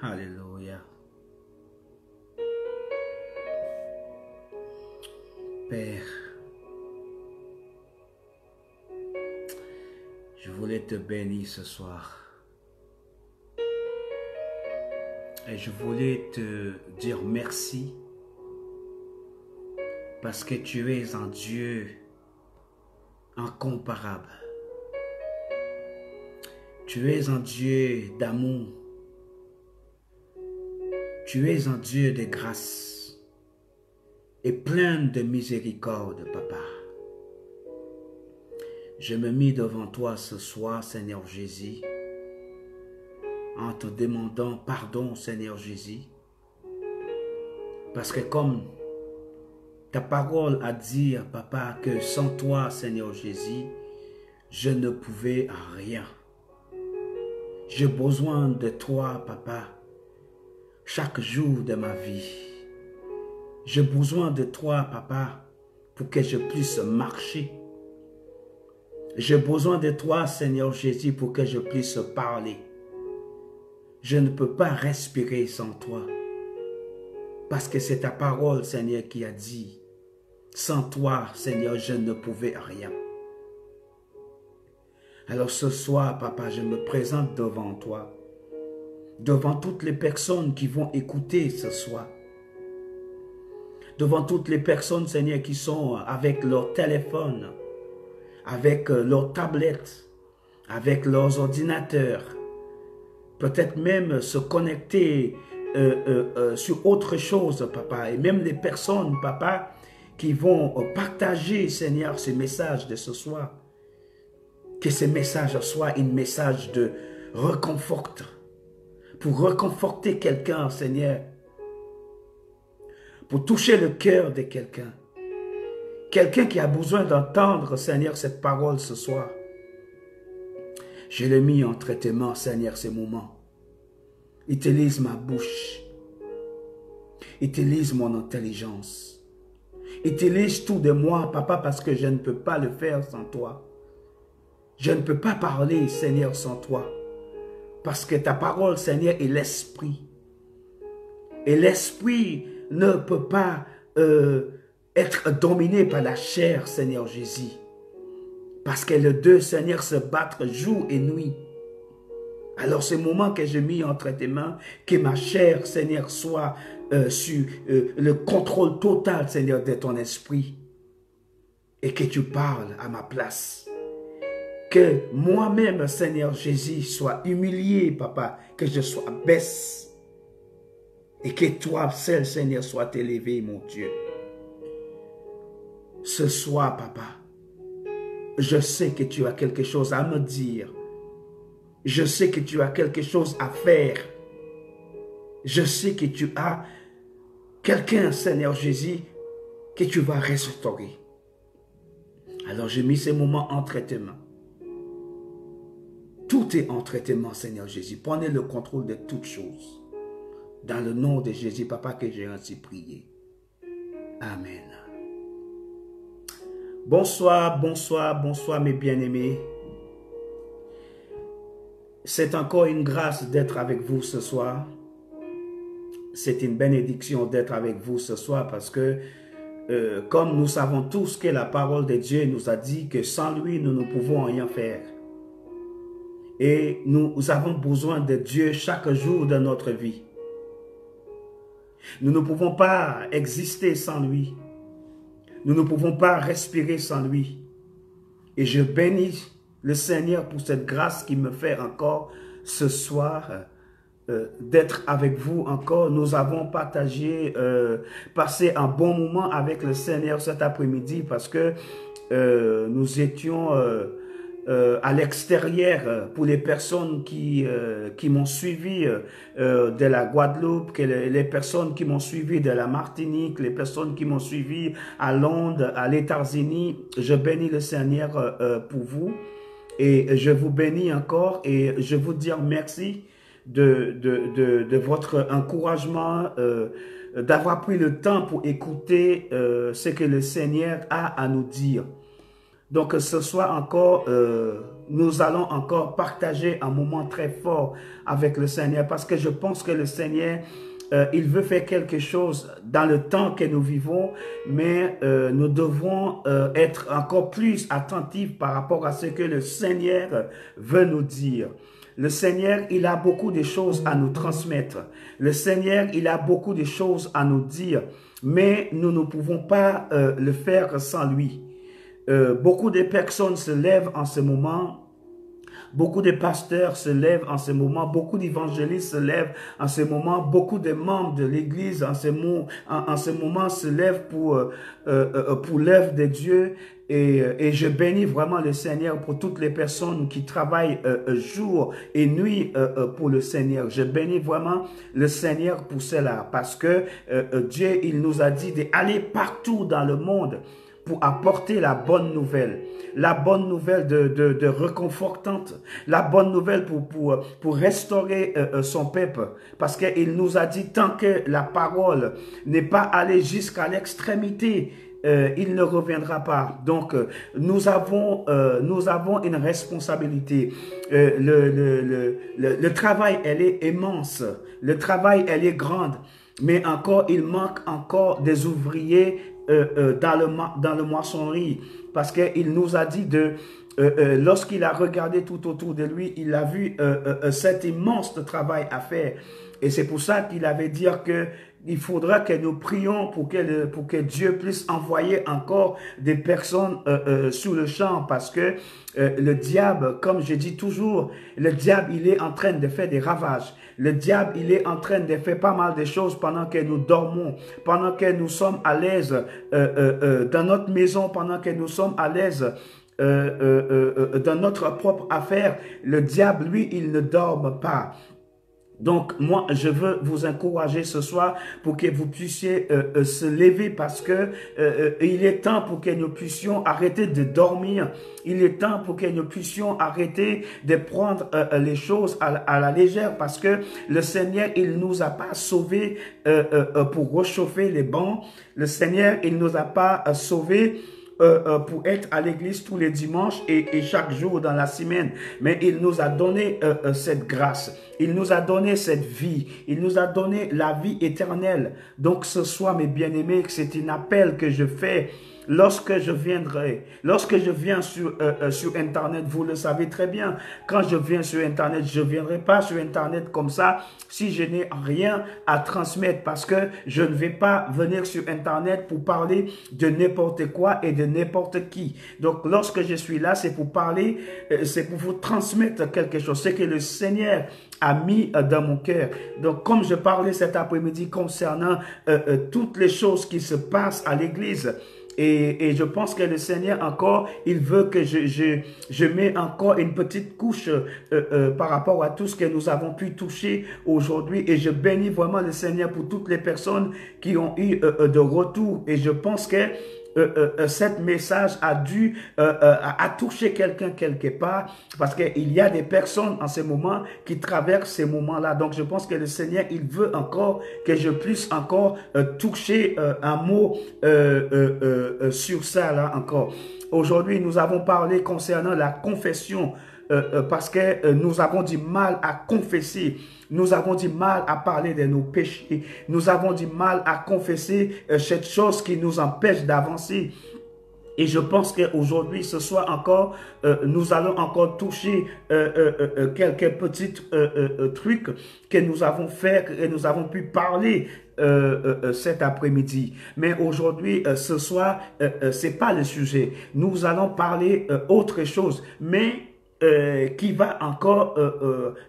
Alléluia. Père, je voulais te bénir ce soir. Et je voulais te dire merci parce que tu es un Dieu incomparable. Tu es un Dieu d'amour. Tu es un Dieu de grâce et plein de miséricorde, Papa. Je me mis devant toi ce soir, Seigneur Jésus, en te demandant pardon, Seigneur Jésus, parce que comme ta parole a dit, Papa, que sans toi, Seigneur Jésus, je ne pouvais rien. J'ai besoin de toi, Papa, chaque jour de ma vie. J'ai besoin de toi, Papa, pour que je puisse marcher. J'ai besoin de toi, Seigneur Jésus, pour que je puisse parler. Je ne peux pas respirer sans toi. Parce que c'est ta parole, Seigneur, qui a dit, sans toi, Seigneur, je ne pouvais rien. Alors ce soir, Papa, je me présente devant toi, devant toutes les personnes qui vont écouter ce soir, devant toutes les personnes, Seigneur, qui sont avec leur téléphone, avec leurs tablettes, avec leurs ordinateurs, peut-être même se connecter sur autre chose, Papa, et même les personnes, Papa, qui vont partager, Seigneur, ce message de ce soir. Que ce message soit un message de réconfort, pour réconforter quelqu'un, Seigneur, pour toucher le cœur de quelqu'un. Quelqu'un qui a besoin d'entendre, Seigneur, cette parole ce soir. Je l'ai mis en traitement, Seigneur, ces moments. Utilise ma bouche. Utilise mon intelligence. Utilise tout de moi, Papa, parce que je ne peux pas le faire sans toi. Je ne peux pas parler, Seigneur, sans toi. Parce que ta parole, Seigneur, est l'esprit. Et l'esprit ne peut pas être dominé par la chair, Seigneur Jésus. Parce que les deux, Seigneur, se battent jour et nuit. Alors, ce moment que j'ai mis entre tes mains, que ma chair, Seigneur, soit sur le contrôle total, Seigneur, de ton esprit. Et que tu parles à ma place. Que moi-même, Seigneur Jésus, soit humilié, Papa, que je sois baisse. Et que toi, seul, Seigneur, soit élevé, mon Dieu. Ce soir, Papa, je sais que tu as quelque chose à me dire. Je sais que tu as quelque chose à faire. Je sais que tu as quelqu'un, Seigneur Jésus, que tu vas restaurer. Alors, j'ai mis ces moments entre tes mains. Tout est entre tes mains, Seigneur Jésus. Prenez le contrôle de toutes choses. Dans le nom de Jésus, Papa, que j'ai ainsi prié. Amen. Bonsoir, bonsoir, bonsoir, mes bien-aimés. C'est encore une grâce d'être avec vous ce soir. C'est une bénédiction d'être avec vous ce soir parce que, comme nous savons tous que la parole de Dieu nous a dit que sans lui, nous ne pouvons rien faire. Et nous avons besoin de Dieu chaque jour de notre vie. Nous ne pouvons pas exister sans lui. Nous ne pouvons pas respirer sans lui. Et je bénis le Seigneur pour cette grâce qu'il me fait encore ce soir d'être avec vous encore. Nous avons partagé, passé un bon moment avec le Seigneur cet après-midi parce que nous étions à l'extérieur pour les personnes qui m'ont suivi de la Guadeloupe, les personnes qui m'ont suivi de la Martinique, les personnes qui m'ont suivi à Londres, à les États-Unis. Je bénis le Seigneur pour vous et je vous bénis encore et je vous dis merci de votre encouragement, d'avoir pris le temps pour écouter ce que le Seigneur a à nous dire. Donc ce soir encore, nous allons encore partager un moment très fort avec le Seigneur parce que je pense que le Seigneur, il veut faire quelque chose dans le temps que nous vivons, mais nous devons être encore plus attentifs par rapport à ce que le Seigneur veut nous dire. Le Seigneur, il a beaucoup de choses à nous transmettre. Le Seigneur, il a beaucoup de choses à nous dire, mais nous ne pouvons pas le faire sans lui. Beaucoup de personnes se lèvent en ce moment. Beaucoup de pasteurs se lèvent en ce moment, beaucoup d'évangélistes se lèvent en ce moment, beaucoup de membres de l'Église en ce moment se lèvent pour l'œuvre de Dieu. Et je bénis vraiment le Seigneur pour toutes les personnes qui travaillent jour et nuit pour le Seigneur. Je bénis vraiment le Seigneur pour cela parce que Dieu, il nous a dit d'aller partout dans le monde pour apporter la bonne nouvelle de réconfortante, la bonne nouvelle pour restaurer son peuple. Parce qu'il nous a dit, tant que la parole n'est pas allée jusqu'à l'extrémité, il ne reviendra pas. Donc, nous avons une responsabilité. Le travail, elle est immense. Le travail, elle est grande. Mais encore, il manque encore des ouvriers dans le moissonnerie, parce qu'il nous a dit lorsqu'il a regardé tout autour de lui, il a vu cet immense travail à faire. Et c'est pour ça qu'il avait dit que il faudra que nous prions pour que Dieu puisse envoyer encore des personnes sur le champ, parce que le diable, comme je dis toujours, le diable, il est en train de faire des ravages. Le diable, il est en train de faire pas mal de choses pendant que nous dormons, pendant que nous sommes à l'aise dans notre maison, pendant que nous sommes à l'aise dans notre propre affaire. Le diable, lui, il ne dort pas. Donc, moi, je veux vous encourager ce soir pour que vous puissiez se lever, parce que il est temps pour que nous puissions arrêter de dormir. Il est temps pour que nous puissions arrêter de prendre les choses à la légère, parce que le Seigneur, il nous a pas sauvés pour réchauffer les bancs. Le Seigneur, il nous a pas sauvés pour être à l'église tous les dimanches et chaque jour dans la semaine. Mais il nous a donné cette grâce. Il nous a donné cette vie. Il nous a donné la vie éternelle. Donc ce soir, mes bien-aimés, c'est un appel que je fais. Lorsque je viens sur Internet, vous le savez très bien, quand je viens sur Internet, je ne viendrai pas sur Internet comme ça si je n'ai rien à transmettre, parce que je ne vais pas venir sur Internet pour parler de n'importe quoi et de n'importe qui. Donc, lorsque je suis là, c'est pour parler, c'est pour vous transmettre quelque chose, c'est que le Seigneur a mis dans mon cœur. Donc, comme je parlais cet après-midi concernant toutes les choses qui se passent à l'église, et je pense que le Seigneur encore, il veut que je mets encore une petite couche par rapport à tout ce que nous avons pu toucher aujourd'hui. Et je bénis vraiment le Seigneur pour toutes les personnes qui ont eu de retour. Et je pense que cet message a dû toucher quelqu'un quelque part, parce qu'il y a des personnes en ce moment qui traversent ces moments-là. Donc je pense que le Seigneur, il veut encore que je puisse encore toucher un mot sur ça là encore. Aujourd'hui, nous avons parlé concernant la confession, parce que nous avons du mal à confesser. Nous avons du mal à parler de nos péchés. Nous avons du mal à confesser cette chose qui nous empêche d'avancer. Et je pense qu'aujourd'hui, ce soir encore, nous allons encore toucher quelques petits trucs que nous avons fait et nous avons pu parler cet après-midi. Mais aujourd'hui, ce soir, c'est pas le sujet. Nous allons parler autre chose. Mais qui va encore,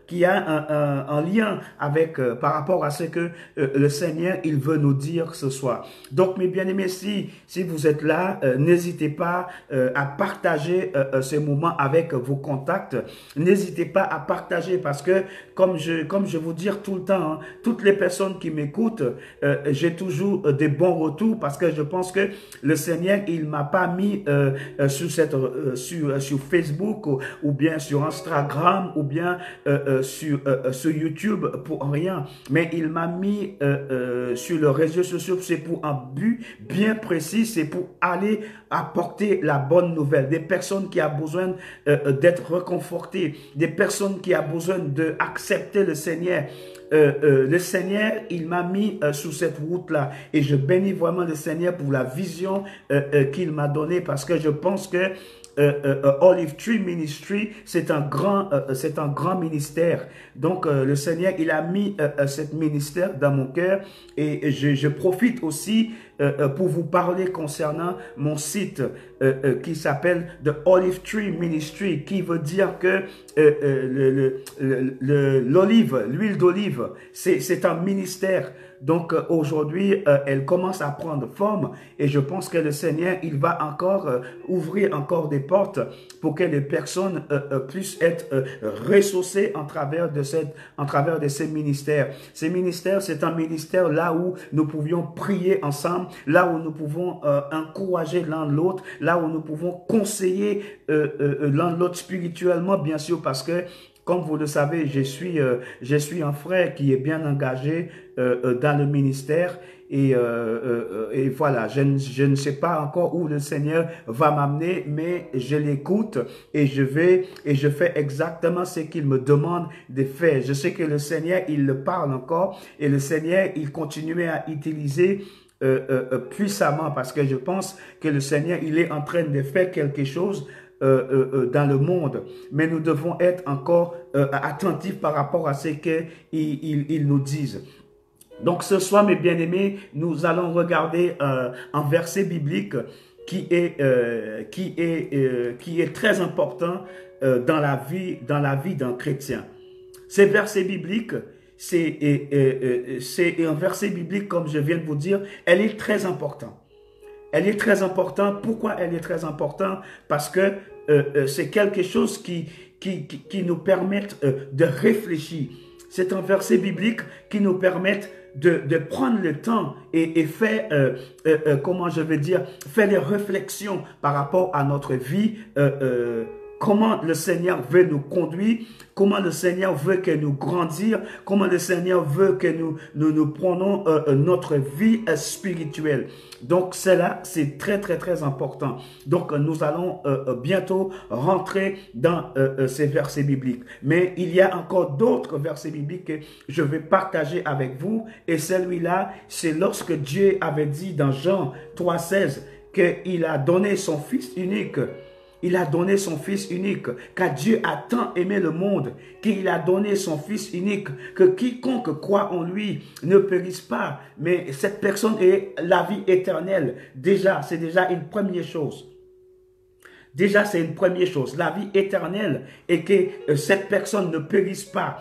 qui a un lien avec, par rapport à ce que le Seigneur, il veut nous dire ce soir. Donc, mes bien-aimés, si vous êtes là, n'hésitez pas à partager ce moment avec vos contacts. N'hésitez pas à partager, parce que, comme je vous dis tout le temps, hein, toutes les personnes qui m'écoutent, j'ai toujours des bons retours, parce que je pense que le Seigneur, il m'a pas mis sur Facebook ou bien bien sur Instagram, ou bien sur YouTube pour rien. Mais il m'a mis sur les réseaux sociaux, c'est pour un but bien précis, c'est pour aller apporter la bonne nouvelle. Des personnes qui ont besoin d'être réconfortées, des personnes qui ont besoin d'accepter le Seigneur. Le Seigneur, il m'a mis sur cette route-là, et je bénis vraiment le Seigneur pour la vision qu'il m'a donnée, parce que je pense que Olive Tree Ministry, c'est un grand ministère. Donc le Seigneur, il a mis cet ministère dans mon cœur, et je profite aussi pour vous parler concernant mon site qui s'appelle The Olive Tree Ministry, qui veut dire que l'olive, l'huile d'olive, c'est un ministère. Donc aujourd'hui, elle commence à prendre forme, et je pense que le Seigneur, il va encore ouvrir encore des portes pour que les personnes puissent être ressourcées en travers de ces ministères. Ces ministères, c'est un ministère là où nous pouvions prier ensemble, là où nous pouvons encourager l'un l'autre, là où nous pouvons conseiller l'un l'autre spirituellement, bien sûr, parce que comme vous le savez, je suis un frère qui est bien engagé dans le ministère, et voilà, je ne sais pas encore où le Seigneur va m'amener, mais je l'écoute, et je fais exactement ce qu'il me demande de faire. Je sais que le Seigneur, il le parle encore, et le Seigneur, il continue à utiliser puissamment, parce que je pense que le Seigneur, il est en train de faire quelque chose dans le monde, mais nous devons être encore attentifs par rapport à ce qu'ils nous disent. Donc ce soir, mes bien-aimés, nous allons regarder un verset biblique qui est très important dans la vie d'un chrétien. Ces versets bibliques, c'est un verset biblique, comme je viens de vous dire, elle est très importante. Elle est très importante. Pourquoi elle est très importante? Parce que c'est quelque chose qui nous permet de réfléchir. C'est un verset biblique qui nous permet de prendre le temps et faire, comment je veux dire, faire des réflexions par rapport à notre vie, comment le Seigneur veut nous conduire, comment le Seigneur veut que nous grandir, comment le Seigneur veut que nous prenons notre vie spirituelle. Donc cela, c'est très très très important. Donc nous allons bientôt rentrer dans ces versets bibliques. Mais il y a encore d'autres versets bibliques que je vais partager avec vous. Et celui-là, c'est lorsque Dieu avait dit dans Jean 3,16 qu'il a donné son Fils unique. Il a donné son Fils unique, car Dieu a tant aimé le monde, qu'il a donné son Fils unique, que quiconque croit en lui ne périsse pas, mais cette personne est la vie éternelle. Déjà, c'est déjà une première chose. Déjà, c'est une première chose, la vie éternelle, et que cette personne ne périsse pas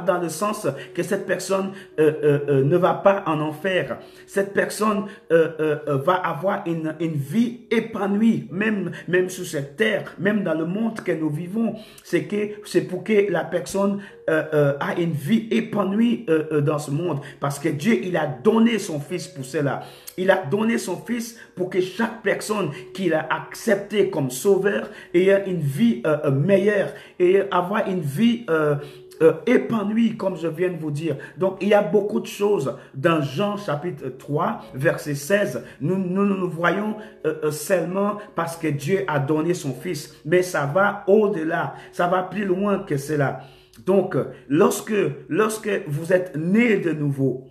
dans le sens que cette personne ne va pas en enfer. Cette personne va avoir une vie épanouie, même sur cette terre, même dans le monde que nous vivons. C'est pour que la personne a une vie épanouie dans ce monde, parce que Dieu, il a donné son Fils pour cela. Il a donné son Fils pour que chaque personne qu'il a accepté comme sauveur ait une vie meilleure et avoir une vie épanouie, comme je viens de vous dire. Donc, il y a beaucoup de choses dans Jean chapitre 3, verset 16. Nous voyons seulement parce que Dieu a donné son Fils. Mais ça va au-delà, ça va plus loin que cela. Donc, lorsque vous êtes né de nouveau,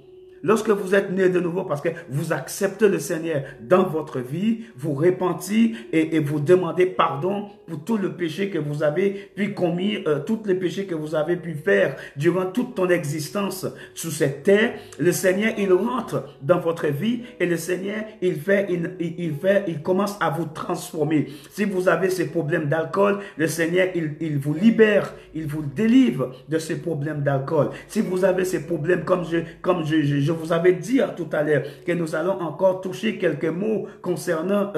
parce que vous acceptez le Seigneur dans votre vie, vous repentez et vous demandez pardon pour tout le péché que vous avez pu commis, tous les péchés que vous avez pu faire durant toute ton existence sur cette terre. Le Seigneur, il rentre dans votre vie et le Seigneur, il commence à vous transformer. Si vous avez ces problèmes d'alcool, le Seigneur, il vous libère, il vous délivre de ces problèmes d'alcool. Si vous avez ces problèmes, comme je vous avais dit tout à l'heure que nous allons encore toucher quelques mots concernant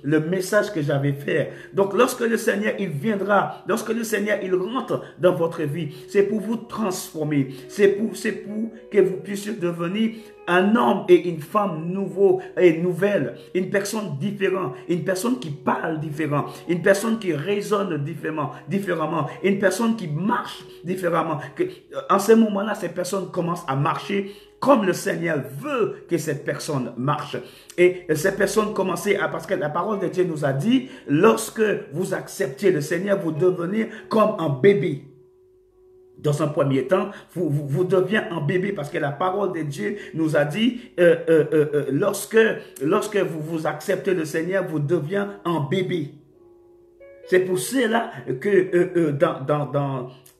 le message que j'avais fait. Donc, lorsque le Seigneur, il viendra, lorsque le Seigneur, il rentre dans votre vie, c'est pour vous transformer. C'est pour que vous puissiez devenir un homme et une femme nouveau et nouvelle, une personne différente, une personne qui parle différent, une personne qui raisonne différemment, une personne qui marche différemment. En ce moment-là, ces personnes commencent à marcher comme le Seigneur veut que cette personne marche. Et ces personnes commencez à, parce que la parole de Dieu nous a dit, lorsque vous acceptez le Seigneur, vous devenez comme un bébé. Dans un premier temps, vous devenez un bébé parce que la parole de Dieu nous a dit, lorsque vous acceptez le Seigneur, vous devenez un bébé. C'est pour cela que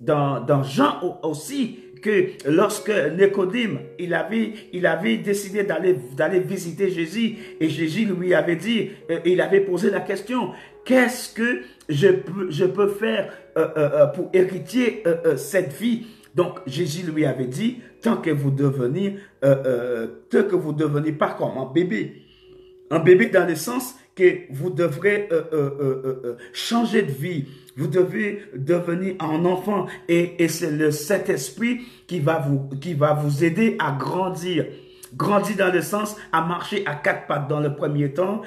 dans Jean aussi, que lorsque Nicodème, il avait décidé d'aller visiter Jésus, et Jésus lui avait dit, il avait posé la question, qu'est-ce que je peux faire pour hériter cette vie? Donc Jésus lui avait dit, tant que vous devenez pas comme un bébé dans le sens que vous devrez changer de vie. Vous devez devenir un enfant et c'est le Saint-Esprit qui va vous aider à grandir. Grandir dans le sens à marcher à quatre pattes dans le premier temps,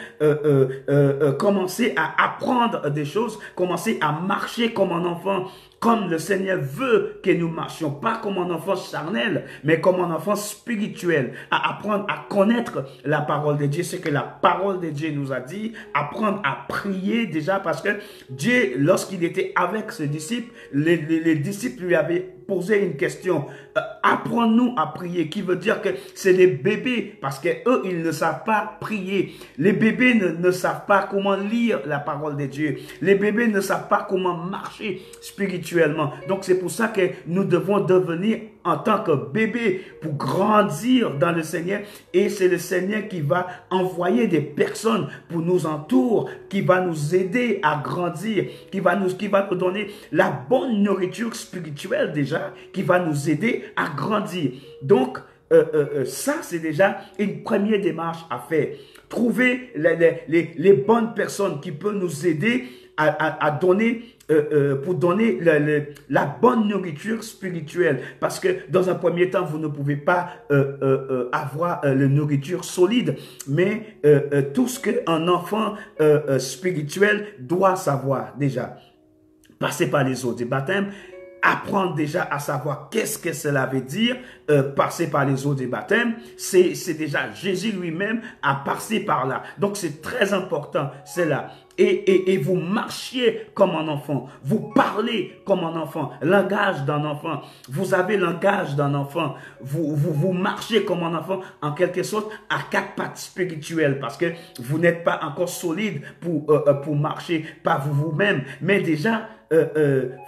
commencer à apprendre des choses, commencer à marcher comme un enfant, comme le Seigneur veut que nous marchions, pas comme un enfant charnel, mais comme un enfant spirituel, à apprendre à connaître la parole de Dieu, c'est que la parole de Dieu nous a dit, apprendre à prier déjà, parce que Dieu, lorsqu'il était avec ses disciples, les disciples lui avaient posé une question, apprends-nous à prier, qui veut dire que c'est des bébés, parce que eux ils ne savent pas prier, les bébés ne savent pas comment lire la parole de Dieu, les bébés ne savent pas comment marcher spirituellement. Donc c'est pour ça que nous devons devenir en tant que bébé pour grandir dans le Seigneur, et c'est le Seigneur qui va envoyer des personnes pour nous entourer, qui va nous aider à grandir, qui va nous donner la bonne nourriture spirituelle déjà, qui va nous aider à grandir. Donc ça c'est déjà une première démarche à faire. Trouver les bonnes personnes qui peuvent nous aider à donner pour donner la bonne nourriture spirituelle. Parce que dans un premier temps, vous ne pouvez pas avoir la nourriture solide, mais tout ce qu'un enfant spirituel doit savoir déjà. Passer par les eaux du baptême, apprendre déjà à savoir qu'est-ce que cela veut dire, passer par les eaux du baptême, c'est déjà Jésus lui-même a passé par là. Donc c'est très important, c'est là. Et vous marchiez comme un enfant, vous parlez comme un enfant, langage d'un enfant, vous avez le langage d'un enfant, vous marchez comme un enfant, en quelque sorte à quatre pattes spirituelles, parce que vous n'êtes pas encore solide pour marcher par vous-même, mais déjà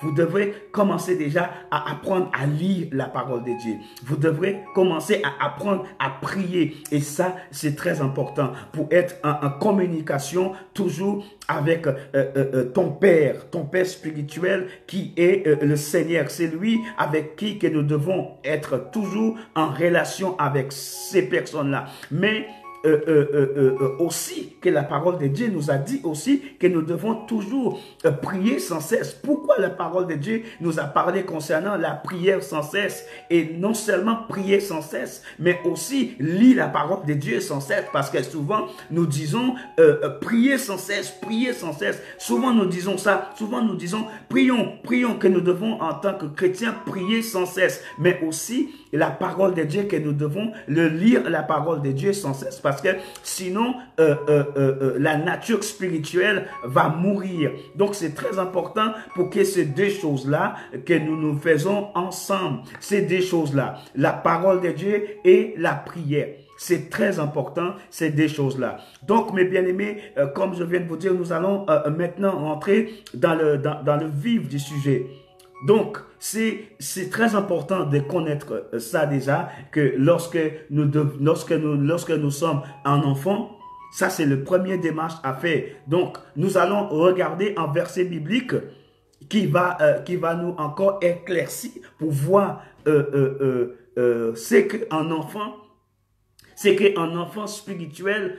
vous devrez commencer déjà à apprendre à lire la parole de Dieu. Vous devrez commencer à apprendre à prier. Et ça, c'est très important pour être en communication toujours avec ton Père spirituel qui est le Seigneur. C'est lui avec qui que nous devons être toujours en relation avec ces personnes-là. Mais aussi que la parole de Dieu nous a dit aussi que nous devons toujours prier sans cesse. Pourquoi la parole de Dieu nous a parlé concernant la prière sans cesse? Et non seulement prier sans cesse, mais aussi lire la parole de Dieu sans cesse, parce que souvent nous disons prier sans cesse, prier sans cesse. Souvent nous disons ça, souvent nous disons prions que nous devons en tant que chrétiens prier sans cesse, mais aussi la parole de Dieu que nous devons lire la parole de Dieu sans cesse, parce que sinon la nature spirituelle va mourir. Donc c'est très important pour que ces deux choses-là que nous faisons ensemble, ces deux choses-là, la parole de Dieu et la prière. C'est très important, ces deux choses-là. Donc, mes bien-aimés, comme je viens de vous dire, nous allons maintenant entrer dans le vif du sujet. Donc, c'est très important de connaître ça déjà, que lorsque nous sommes un enfant, ça c'est le premier démarche à faire. Donc, nous allons regarder un verset biblique qui va nous encore éclaircir pour voir ce qu'un enfant C'est qu'un enfant spirituel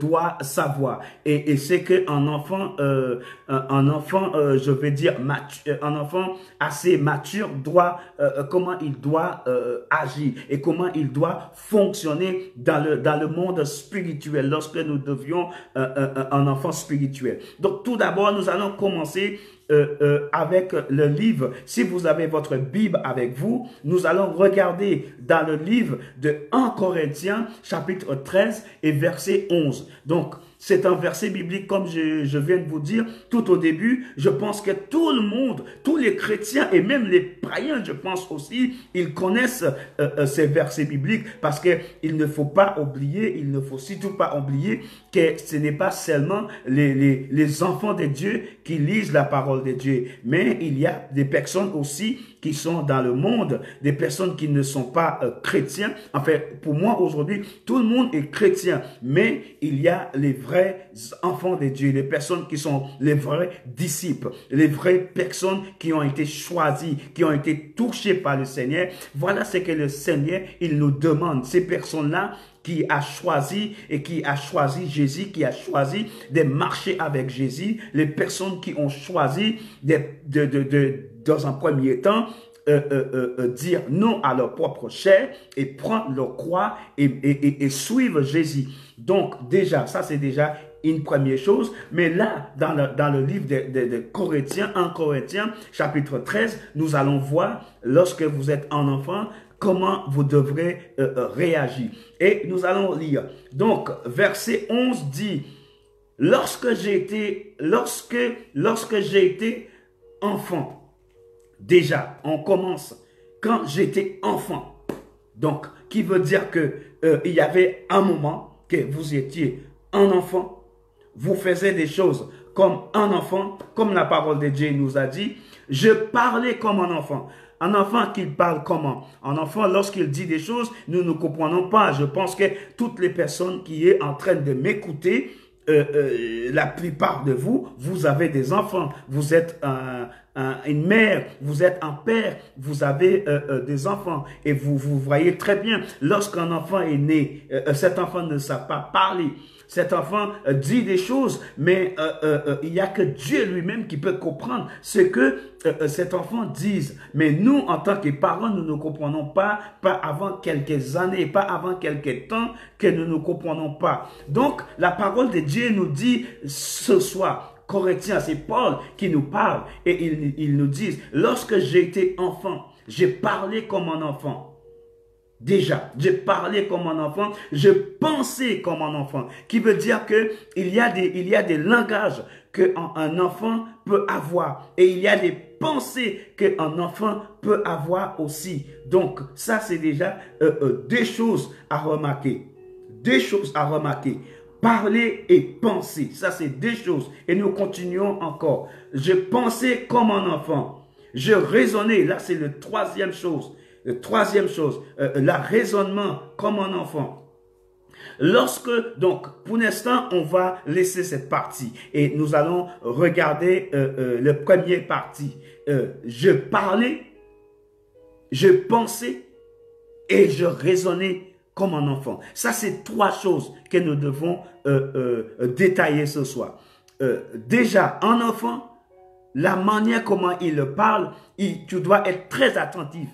doit savoir. Et c'est qu'un enfant, je veux dire, un enfant assez mature doit, comment il doit agir et comment il doit fonctionner dans le monde spirituel lorsque nous devions un enfant spirituel. Donc tout d'abord, nous allons commencer avec le livre. Si vous avez votre Bible avec vous, nous allons regarder dans le livre de 1 Corinthiens, chapitre 13 et verset 11. Donc, c'est un verset biblique, comme je viens de vous dire tout au début. Je pense que tout le monde, tous les chrétiens et même les païens, je pense aussi, ils connaissent ces versets bibliques parce qu'il ne faut pas oublier, il ne faut surtout pas oublier que ce n'est pas seulement les enfants de Dieu qui lisent la parole de Dieu, mais il y a des personnes aussi qui sont dans le monde, des personnes qui ne sont pas chrétiens. En fait, pour moi aujourd'hui, tout le monde est chrétien, mais il y a les vrais enfants de Dieu, les personnes qui sont les vrais disciples, les vraies personnes qui ont été choisies, qui ont été touchées par le Seigneur. Voilà ce que le Seigneur, il nous demande. Ces personnes-là qui a choisi et qui a choisi Jésus, qui a choisi de marcher avec Jésus, les personnes qui ont choisi dans un premier temps, dire non à leur propre chair et prendre leur croix et suivre Jésus. Donc déjà, ça c'est déjà une première chose, mais là, dans le livre de Corinthiens, 1 Corinthiens, chapitre 13, nous allons voir, lorsque vous êtes un enfant, comment vous devrez réagir. Et nous allons lire. Donc, verset 11 dit, lorsque j'ai été enfant, déjà, on commence, quand j'étais enfant, donc, qui veut dire que il y avait un moment que vous étiez un enfant, vous faisiez des choses comme un enfant, comme la parole de Dieu nous a dit, je parlais comme un enfant. Un enfant qui parle comment? Un enfant, lorsqu'il dit des choses, nous ne comprenons pas. Je pense que toutes les personnes qui sont en train de m'écouter, la plupart de vous, vous avez des enfants. Vous êtes une mère, vous êtes un père, vous avez des enfants. Et vous voyez très bien, lorsqu'un enfant est né, cet enfant ne sait pas parler. Cet enfant dit des choses, mais il n'y a que Dieu lui-même qui peut comprendre ce que cet enfant dit. Mais nous, en tant que parents, nous ne comprenons pas avant quelques années, pas avant quelques temps que nous ne comprenons pas. Donc, la parole de Dieu nous dit ce soir, Corinthiens, c'est Paul qui nous parle et il nous dit, lorsque j'étais enfant, j'ai parlé comme un enfant. Déjà, j'ai parlé comme un enfant, je pensais comme un enfant, qui veut dire que il y a des langages qu'un enfant peut avoir et il y a des pensées qu'un enfant peut avoir aussi. Donc, ça c'est déjà des choses à remarquer. Des choses à remarquer. Parler et penser, ça c'est des choses. Et nous continuons encore. Je pensais comme un enfant. Je raisonnais, là c'est la troisième chose. Troisième chose, le raisonnement comme un enfant. Donc, pour l'instant, on va laisser cette partie et nous allons regarder la première partie. Je parlais, je pensais et je raisonnais comme un enfant. Ça, c'est trois choses que nous devons détailler ce soir. Déjà, un enfant, la manière comment il parle, tu dois être très attentif.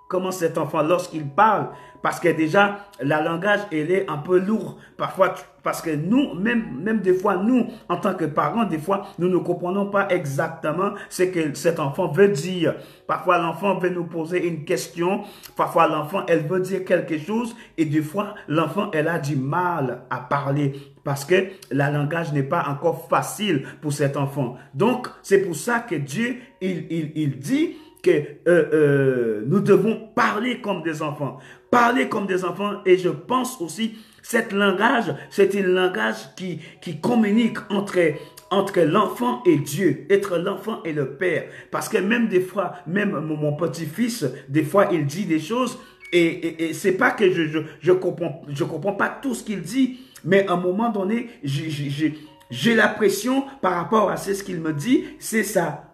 Comment cet enfant, lorsqu'il parle, parce que déjà, la langage, elle est un peu lourde. Parfois, parce que nous, même des fois, nous, en tant que parents, des fois, nous ne comprenons pas exactement ce que cet enfant veut dire. Parfois, l'enfant veut nous poser une question. Parfois, l'enfant, elle veut dire quelque chose. Et des fois, l'enfant, elle a du mal à parler. Parce que la langage n'est pas encore facile pour cet enfant. Donc, c'est pour ça que Dieu, il dit que nous devons parler comme des enfants. Parler comme des enfants. Et je pense aussi, cette langage, c'est un langage qui communique entre l'enfant et Dieu, entre l'enfant et le Père. Parce que même des fois, même mon petit-fils, des fois, il dit des choses et c'est pas que je comprends pas tout ce qu'il dit, mais à un moment donné, j'ai l'impression par rapport à ce qu'il me dit, c'est ça.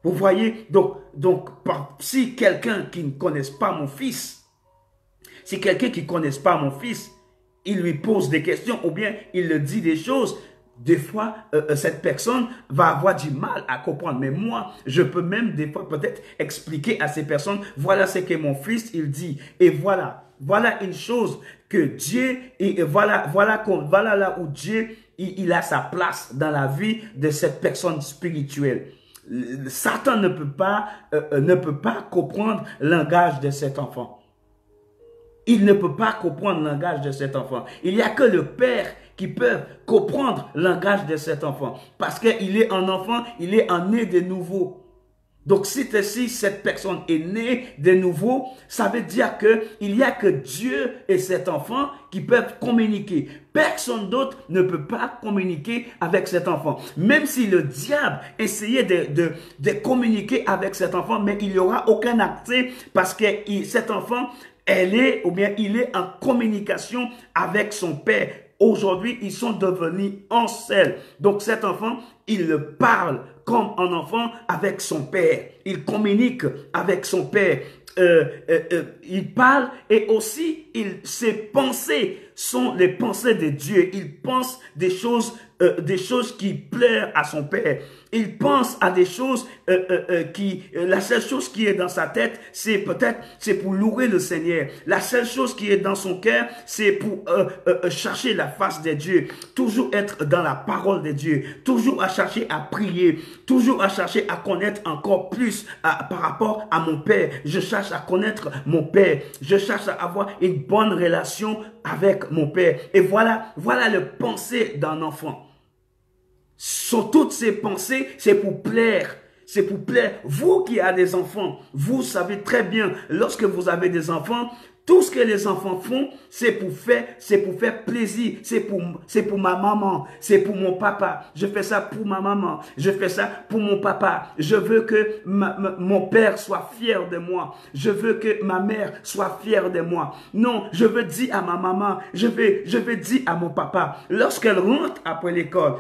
Vous voyez, donc si quelqu'un qui ne connaisse pas mon fils, si quelqu'un qui ne connaisse pas mon fils, il lui pose des questions ou bien il lui dit des choses, des fois, cette personne va avoir du mal à comprendre. Mais moi, je peux même des fois peut-être expliquer à ces personnes, voilà ce que mon fils, il dit. Et voilà une chose que Dieu, et voilà là où Dieu, il a sa place dans la vie de cette personne spirituelle. Satan ne peut pas comprendre le langage de cet enfant. Il ne peut pas comprendre le langage de cet enfant. Il n'y a que le père qui peut comprendre le langage de cet enfant. Parce qu'il est un enfant, il est un né de nouveau. Donc si cette personne est née de nouveau, ça veut dire qu'il n'y a que Dieu et cet enfant qui peuvent communiquer. Personne d'autre ne peut pas communiquer avec cet enfant. Même si le diable essayait de communiquer avec cet enfant, mais il n'y aura aucun accès parce que cet enfant, il est en communication avec son père. Aujourd'hui, ils sont devenus un seul. Donc cet enfant, il parle comme un enfant avec son père. Il communique avec son père. Il parle et aussi ses pensées sont les pensées de Dieu. Il pense des choses qui plaisent à son père. Il pense à des choses la seule chose qui est dans sa tête, c'est pour louer le Seigneur. La seule chose qui est dans son cœur, c'est pour chercher la face de Dieu. Toujours être dans la parole de Dieu. Toujours à chercher à prier. Toujours à chercher à connaître encore plus par rapport à mon Père. Je cherche à connaître mon Père. Je cherche à avoir une bonne relation avec mon Père. Et voilà le pensée d'un enfant. Sur toutes ces pensées, c'est pour plaire. C'est pour plaire. Vous qui avez des enfants, vous savez très bien, lorsque vous avez des enfants, tout ce que les enfants font, c'est pour faire plaisir. C'est pour ma maman, c'est pour mon papa. Je fais ça pour ma maman, je fais ça pour mon papa. Je veux que mon père soit fier de moi. Je veux que ma mère soit fière de moi. Non, je veux dire à ma maman, je veux dire à mon papa. Lorsqu'elle rentre après l'école,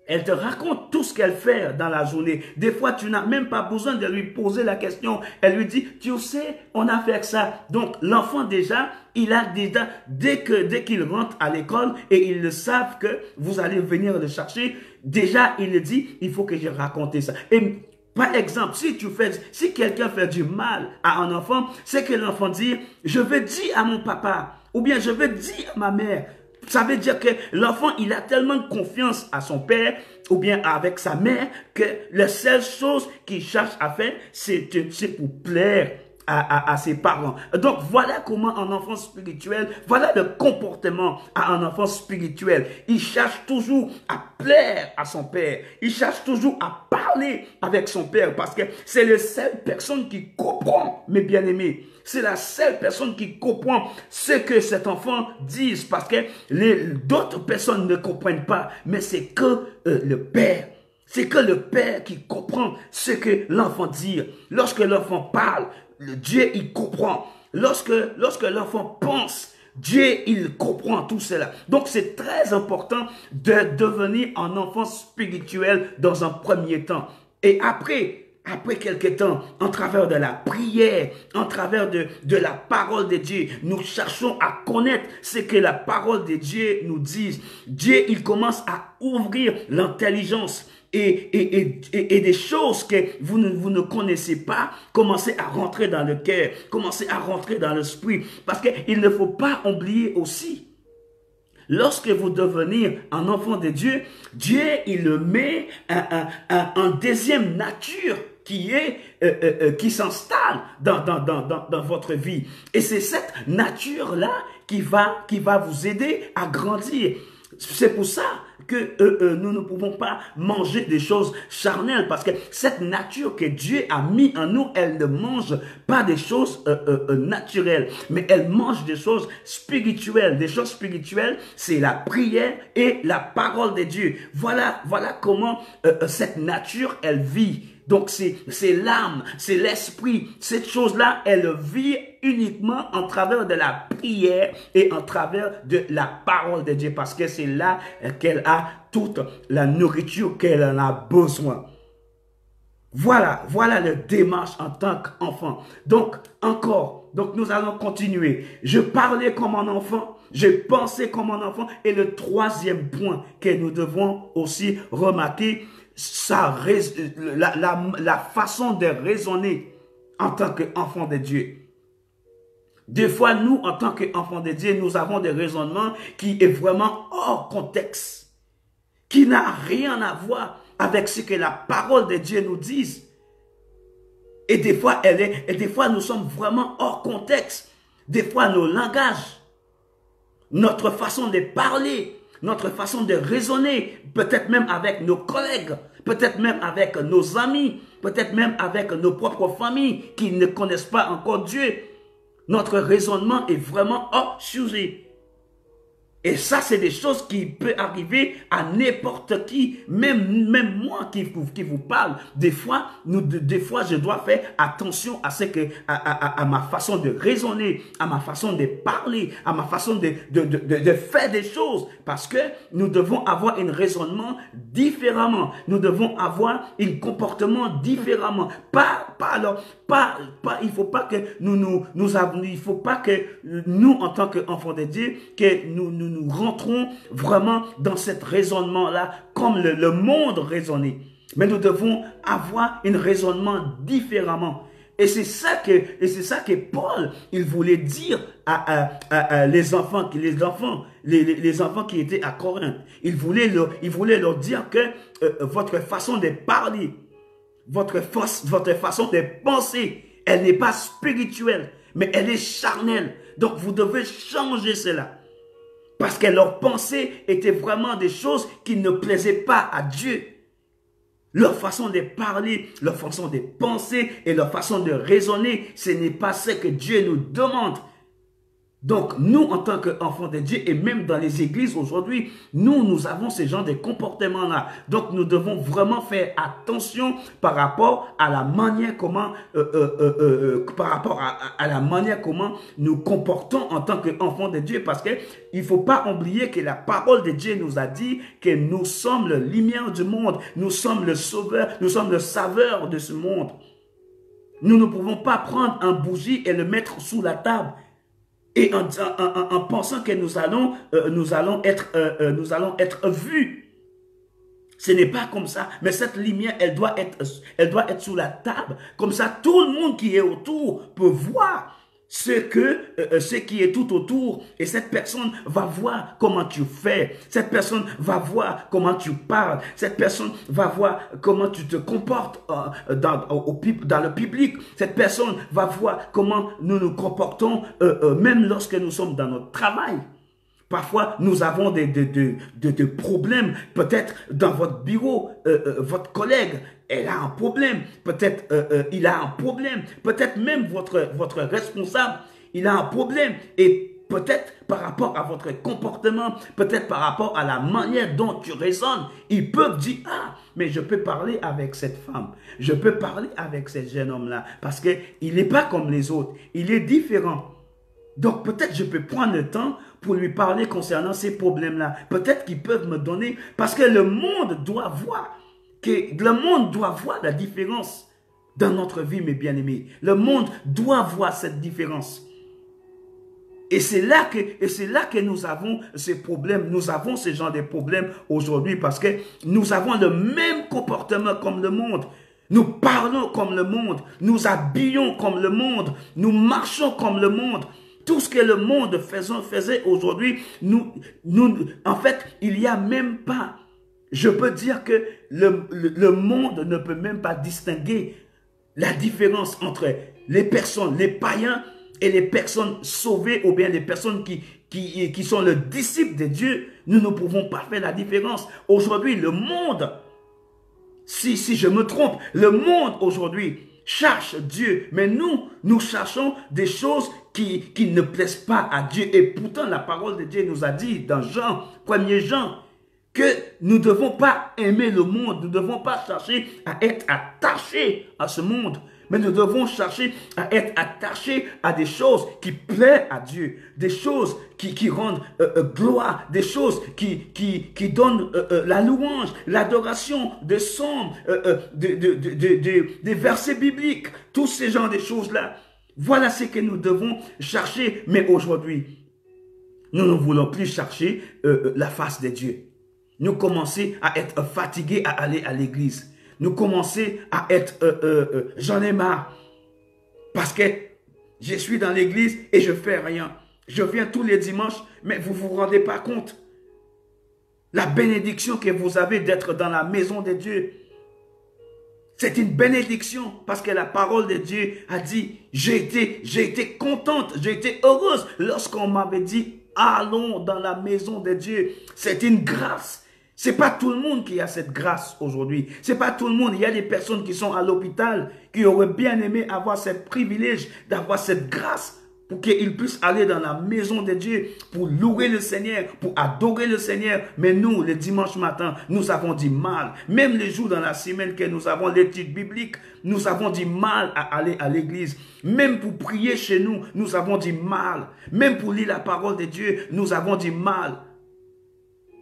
elle te raconte tout ce qu'elle fait dans la journée. Des fois, tu n'as même pas besoin de lui poser la question. Elle lui dit, tu sais, on a fait ça. Donc, l'enfant déjà, dès qu'il rentre à l'école et ils le savent que vous allez venir le chercher, déjà, il le dit, il faut que je raconte ça. Et par exemple, si quelqu'un fait du mal à un enfant, c'est que l'enfant dit, je veux dire à mon papa, ou bien je veux dire à ma mère. Ça veut dire que l'enfant, il a tellement de confiance à son père ou bien avec sa mère que la seule chose qu'il cherche à faire, c'est pour plaire à ses parents. Donc, voilà comment un enfant spirituel, voilà le comportement à un enfant spirituel. Il cherche toujours à plaire à son père. Il cherche toujours à parler avec son père parce que c'est la seule personne qui comprend, mes bien-aimés. C'est la seule personne qui comprend ce que cet enfant dit parce que d'autres personnes ne comprennent pas, mais c'est que le père. C'est que le père qui comprend ce que l'enfant dit. Lorsque l'enfant parle, Dieu, il comprend. Lorsque l'enfant pense, Dieu, il comprend tout cela. Donc, c'est très important de devenir un enfant spirituel dans un premier temps. Et après quelque temps, en travers de la prière, en travers de la parole de Dieu, nous cherchons à connaître ce que la parole de Dieu nous dit. Dieu, il commence à ouvrir l'intelligence. Et des choses que vous ne connaissez pas, commencez à rentrer dans le cœur, commencez à rentrer dans l'esprit. Parce qu'il ne faut pas oublier aussi, lorsque vous devenez un enfant de Dieu, Dieu, il le met en deuxième nature qui s'installe dans votre vie. Et c'est cette nature-là qui va vous aider à grandir. C'est pour ça que nous ne pouvons pas manger des choses charnelles parce que cette nature que Dieu a mis en nous, elle ne mange pas des choses naturelles, mais elle mange des choses spirituelles. Des choses spirituelles, c'est la prière et la parole de Dieu. Voilà comment cette nature, elle vit. Donc, c'est l'âme, c'est l'esprit. Cette chose-là, elle vit uniquement en travers de la prière et en travers de la parole de Dieu. Parce que c'est là qu'elle a toute la nourriture qu'elle en a besoin. Voilà le démarche en tant qu'enfant. Donc, encore, Donc nous allons continuer. Je parlais comme un enfant, je pensais comme un enfant. Et le troisième point que nous devons aussi remarquer, la façon de raisonner en tant qu'enfant de Dieu. Des fois, nous, en tant qu'enfants de Dieu, nous avons des raisonnements qui est vraiment hors contexte, qui n'a rien à voir avec ce que la parole de Dieu nous dit. Et des fois, nous sommes vraiment hors contexte. Des fois, nos langages, notre façon de parler, notre façon de raisonner, peut-être même avec nos collègues, peut-être même avec nos amis, peut-être même avec nos propres familles qui ne connaissent pas encore Dieu. Notre raisonnement est vraiment hors sujet. Et ça, c'est des choses qui peuvent arriver à n'importe qui, même moi qui vous parle. Des fois, je dois faire attention à ce que, à ma façon de raisonner, à ma façon de parler, à ma façon de faire des choses. Parce que nous devons avoir un raisonnement différemment. Nous devons avoir un comportement différemment. Il faut pas que il faut pas que nous, en tant qu'enfants de Dieu, que nous rentrons vraiment dans cet raisonnement-là comme le monde raisonnait. Mais nous devons avoir un raisonnement différemment. Et c'est ça que Paul, il voulait dire à les enfants qui étaient à Corinthe. Il voulait leur dire que votre façon de parler, votre façon de penser, elle n'est pas spirituelle, mais elle est charnelle. Donc vous devez changer cela. Parce que leurs pensées étaient vraiment des choses qui ne plaisaient pas à Dieu. Leur façon de parler, leur façon de penser et leur façon de raisonner, ce n'est pas ce que Dieu nous demande. Donc, nous, en tant qu'enfants de Dieu, et même dans les églises aujourd'hui, nous avons ce genre de comportement-là. Donc, nous devons vraiment faire attention par rapport à la manière comment, à la manière comment nous comportons en tant qu'enfants de Dieu. Parce que il ne faut pas oublier que la parole de Dieu nous a dit que nous sommes la lumière du monde. Nous sommes le sauveur, nous sommes le saveur de ce monde. Nous ne pouvons pas prendre un bougie et le mettre sous la table. Et en pensant que nous allons être vus. Ce n'est pas comme ça. Mais cette lumière, elle doit être sous la table. Comme ça, tout le monde qui est autour peut voir ce qui est tout autour. Et cette personne va voir comment tu fais. Cette personne va voir comment tu parles. Cette personne va voir comment tu te comportes dans le public. Cette personne va voir comment nous nous comportons même lorsque nous sommes dans notre travail. Parfois, nous avons des problèmes. Peut-être dans votre bureau, votre collègue, elle a un problème. Peut-être il a un problème. Peut-être même votre responsable, il a un problème. Et peut-être par rapport à votre comportement, peut-être par rapport à la manière dont tu raisonnes, ils peuvent dire, ah, mais je peux parler avec cette femme. Je peux parler avec ce jeune homme-là. Parce qu'il n'est pas comme les autres. Il est différent. Donc peut-être je peux prendre le temps pour lui parler concernant ces problèmes-là. Peut-être qu'ils peuvent me donner, parce que le monde doit voir la différence dans notre vie, mes bien-aimés. Le monde doit voir cette différence. Et c'est là que nous avons ces problèmes, nous avons ce genre de problèmes aujourd'hui parce que nous avons le même comportement comme le monde. Nous parlons comme le monde, nous habillons comme le monde, nous marchons comme le monde. Tout ce que le monde faisait aujourd'hui, en fait, il n'y a même pas, je peux dire que le monde ne peut même pas distinguer la différence entre les personnes, les païens et les personnes sauvées ou bien les personnes qui sont le disciple de Dieu. Nous ne pouvons pas faire la différence. Aujourd'hui, le monde, si je me trompe, le monde aujourd'hui cherche Dieu, mais nous cherchons des choses qui ne plaisent pas à Dieu. Et pourtant, la parole de Dieu nous a dit dans Jean, 1er Jean, que nous ne devons pas aimer le monde, nous ne devons pas chercher à être attachés à ce monde, mais nous devons chercher à être attachés à des choses qui plaisent à Dieu, des choses qui rendent gloire, des choses qui donnent la louange, l'adoration, des psaumes, des versets bibliques, tous ces genres de choses-là. Voilà ce que nous devons chercher. Mais aujourd'hui, nous ne voulons plus chercher la face de Dieu. Nous commençons à être fatigués à aller à l'église. Nous commençons à être, j'en ai marre. Parce que je suis dans l'église et je fais rien. Je viens tous les dimanches, mais vous ne vous rendez pas compte. La bénédiction que vous avez d'être dans la maison de Dieu. C'est une bénédiction parce que la parole de Dieu a dit, j'ai été contente, j'ai été heureuse lorsqu'on m'avait dit, allons dans la maison de Dieu. C'est une grâce. C'est pas tout le monde qui a cette grâce aujourd'hui. C'est pas tout le monde. Il y a des personnes qui sont à l'hôpital, qui auraient bien aimé avoir ce privilège d'avoir cette grâce pour qu'ils puissent aller dans la maison de Dieu, pour louer le Seigneur, pour adorer le Seigneur. Mais nous, le dimanche matin, nous avons du mal. Même les jours dans la semaine que nous avons l'étude biblique, nous avons du mal à aller à l'église. Même pour prier chez nous, nous avons du mal. Même pour lire la parole de Dieu, nous avons du mal.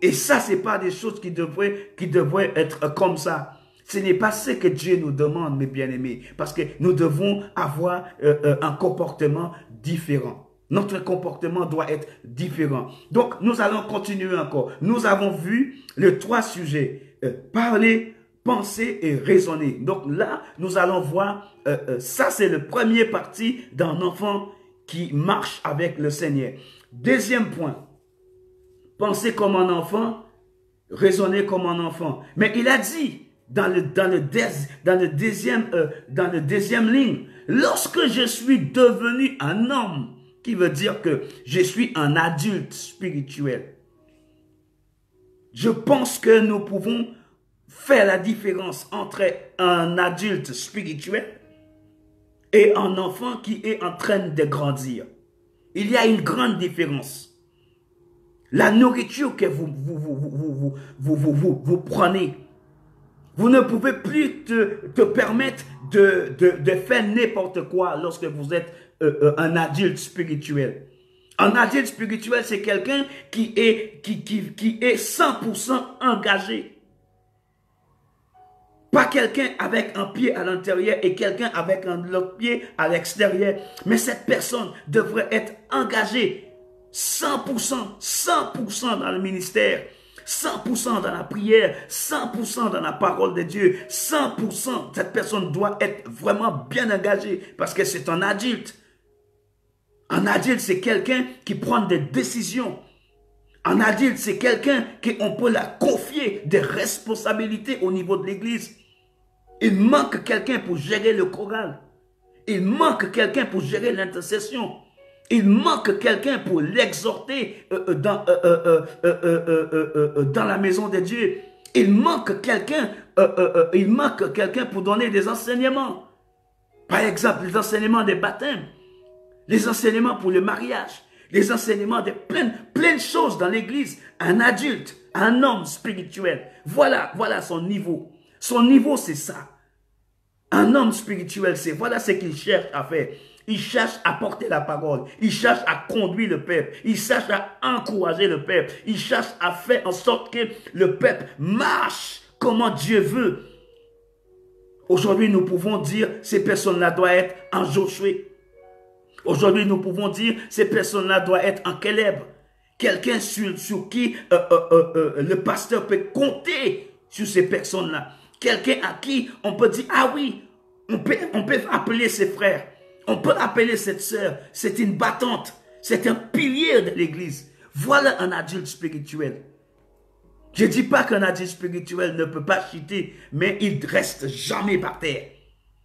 Et ça, ce n'est pas des choses qui devraient être comme ça. Ce n'est pas ce que Dieu nous demande, mes bien-aimés, parce que nous devons avoir un comportement différent. Notre comportement doit être différent. Donc, nous allons continuer encore. Nous avons vu les 3 sujets. Parler, penser et raisonner. Donc là, nous allons voir, ça c'est le premier parti d'un enfant qui marche avec le Seigneur. Deuxième point, penser comme un enfant, raisonner comme un enfant. Mais il a dit, dans le deuxième ligne, lorsque je suis devenu un homme, qui veut dire que je suis un adulte spirituel. Je pense que nous pouvons faire la différence entre un adulte spirituel et un enfant qui est en train de grandir. Il y a une grande différence. La nourriture que vous prenez, vous ne pouvez plus te permettre de faire n'importe quoi lorsque vous êtes un adulte spirituel. Un adulte spirituel, c'est quelqu'un qui est 100% engagé. Pas quelqu'un avec un pied à l'intérieur et quelqu'un avec un autre pied à l'extérieur. Mais cette personne devrait être engagée 100% dans le ministère, 100% dans la prière, 100% dans la parole de Dieu, 100%. Cette personne doit être vraiment bien engagée parce que c'est un adulte. Un adulte, c'est quelqu'un qui prend des décisions. Un adulte, c'est quelqu'un qu'on peut la confier des responsabilités au niveau de l'église. Il manque quelqu'un pour gérer le choral. Il manque quelqu'un pour gérer l'intercession. Il manque quelqu'un pour l'exhorter dans la maison de Dieu. Il manque quelqu'un pour donner des enseignements. Par exemple, les enseignements des baptêmes, les enseignements pour le mariage, les enseignements de plein de choses dans l'église. Un adulte, un homme spirituel, voilà son niveau. Son niveau, c'est ça. Un homme spirituel, voilà ce qu'il cherche à faire. Il cherche à porter la parole. Il cherche à conduire le peuple. Il cherche à encourager le peuple. Il cherche à faire en sorte que le peuple marche comment Dieu veut. Aujourd'hui, nous pouvons dire ces personnes-là doivent être en Josué. Aujourd'hui, nous pouvons dire ces personnes-là doivent être en Caleb. Quelqu'un sur qui le pasteur peut compter sur ces personnes-là. Quelqu'un à qui on peut dire, ah oui, on peut appeler ses frères. On peut appeler cette sœur. C'est une battante. C'est un pilier de l'église. Voilà un adulte spirituel. Je ne dis pas qu'un adulte spirituel ne peut pas chuter, mais il ne reste jamais par terre.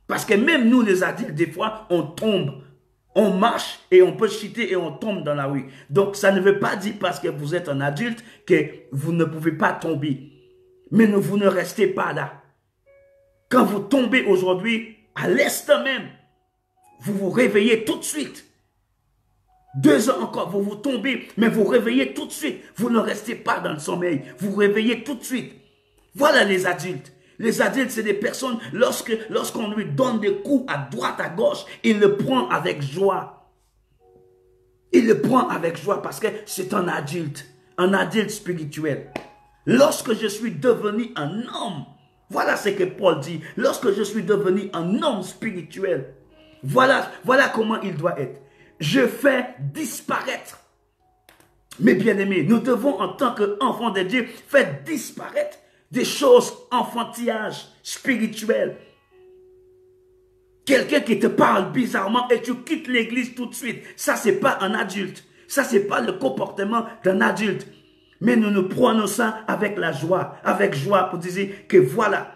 Parce que même nous, les adultes, des fois, on tombe. On marche et on peut chuter et on tombe dans la rue. Donc, ça ne veut pas dire parce que vous êtes un adulte que vous ne pouvez pas tomber. Mais vous ne restez pas là. Quand vous tombez aujourd'hui, à l'instant même, vous vous réveillez tout de suite. 2 ans encore, vous tombez, mais vous réveillez tout de suite. Vous ne restez pas dans le sommeil. Vous réveillez tout de suite. Voilà les adultes. Les adultes, c'est des personnes, lorsqu'on lui donne des coups à droite, à gauche, il le prend avec joie. Il le prend avec joie parce que c'est un adulte spirituel. Lorsque je suis devenu un homme, voilà ce que Paul dit. Lorsque je suis devenu un homme spirituel, Voilà comment il doit être. Je fais disparaître. Mes bien-aimés, nous devons en tant qu'enfants de Dieu faire disparaître des choses enfantillage, spirituelles. Quelqu'un qui te parle bizarrement et tu quittes l'église tout de suite. Ça, c'est pas un adulte. Ça, c'est pas le comportement d'un adulte. Mais nous prenons ça avec la joie, avec joie pour dire que voilà.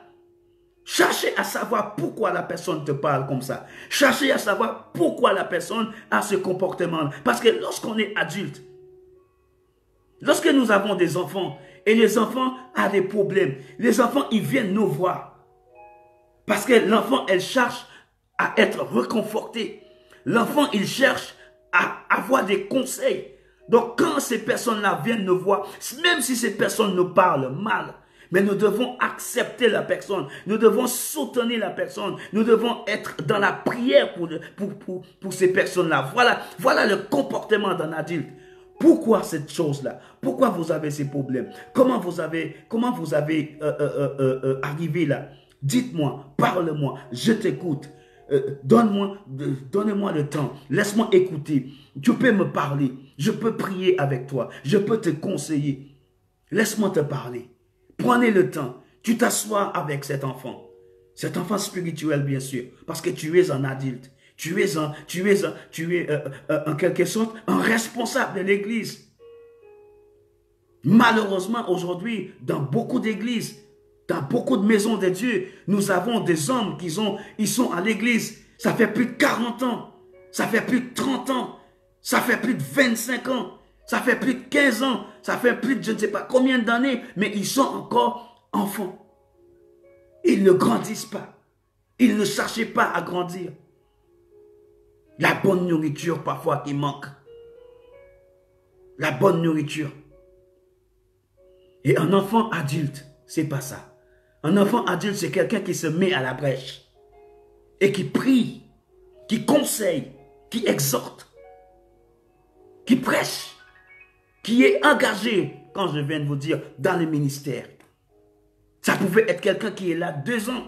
Cherchez à savoir pourquoi la personne te parle comme ça. Cherchez à savoir pourquoi la personne a ce comportement. Parce que lorsqu'on est adulte, lorsque nous avons des enfants, et les enfants ont des problèmes, les enfants, ils viennent nous voir. Parce que l'enfant, elle cherche à être réconforté. L'enfant, il cherche à avoir des conseils. Donc, quand ces personnes-là viennent nous voir, même si ces personnes nous parlent mal, mais nous devons accepter la personne. Nous devons soutenir la personne. Nous devons être dans la prière pour ces personnes-là. Voilà le comportement d'un adulte. Pourquoi cette chose-là? Pourquoi vous avez ces problèmes? Comment vous avez arrivé là? Dites-moi, parle-moi, je t'écoute. Donnez-moi le temps. Laisse-moi écouter. Tu peux me parler. Je peux prier avec toi. Je peux te conseiller. Laisse-moi te parler. Prenez le temps. Tu t'assois avec cet enfant. Cet enfant spirituel, bien sûr. Parce que tu es un adulte. Tu es en quelque sorte un responsable de l'église. Malheureusement, aujourd'hui, dans beaucoup d'églises, dans beaucoup de maisons de Dieu, nous avons des hommes ils sont à l'église. Ça fait plus de 40 ans. Ça fait plus de 30 ans. Ça fait plus de 25 ans. Ça fait plus de 15 ans. Ça fait plus de je ne sais pas combien d'années. Mais ils sont encore enfants. Ils ne grandissent pas. Ils ne cherchaient pas à grandir. La bonne nourriture parfois qui manque. La bonne nourriture. Et un enfant adulte, c'est pas ça. Un enfant adulte, c'est quelqu'un qui se met à la brèche. Et qui prie, qui conseille, qui exhorte, qui prêche, qui est engagé, quand je viens de vous dire, dans le ministère. Ça pouvait être quelqu'un qui est là 2 ans.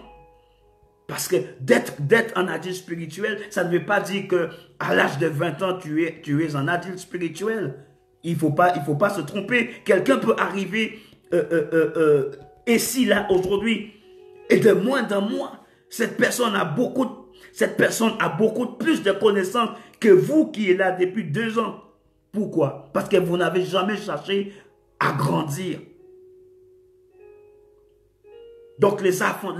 Parce que d'être un adulte spirituel, ça ne veut pas dire qu'à l'âge de 20 ans, tu es un adulte spirituel. Il ne faut pas se tromper. Quelqu'un peut arriver ici, là, aujourd'hui, et de moins en moins, cette personne a beaucoup plus de connaissances que vous qui êtes là depuis 2 ans. Pourquoi? Parce que vous n'avez jamais cherché à grandir. Donc les enfants,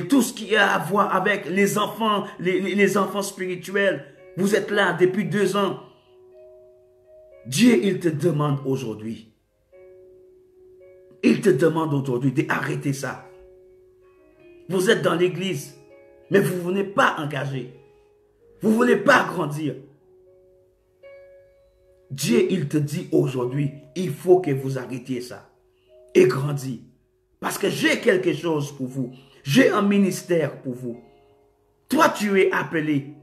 tout ce qui a à voir avec les enfants, les enfants spirituels, vous êtes là depuis 2 ans. Dieu, il te demande aujourd'hui. Il te demande aujourd'hui d'arrêter ça. Vous êtes dans l'église, mais vous ne voulez pas engager. Vous ne voulez pas grandir. Dieu, il te dit aujourd'hui, il faut que vous arrêtiez ça. Et grandir. Parce que j'ai quelque chose pour vous. J'ai un ministère pour vous. Toi, tu es appelé.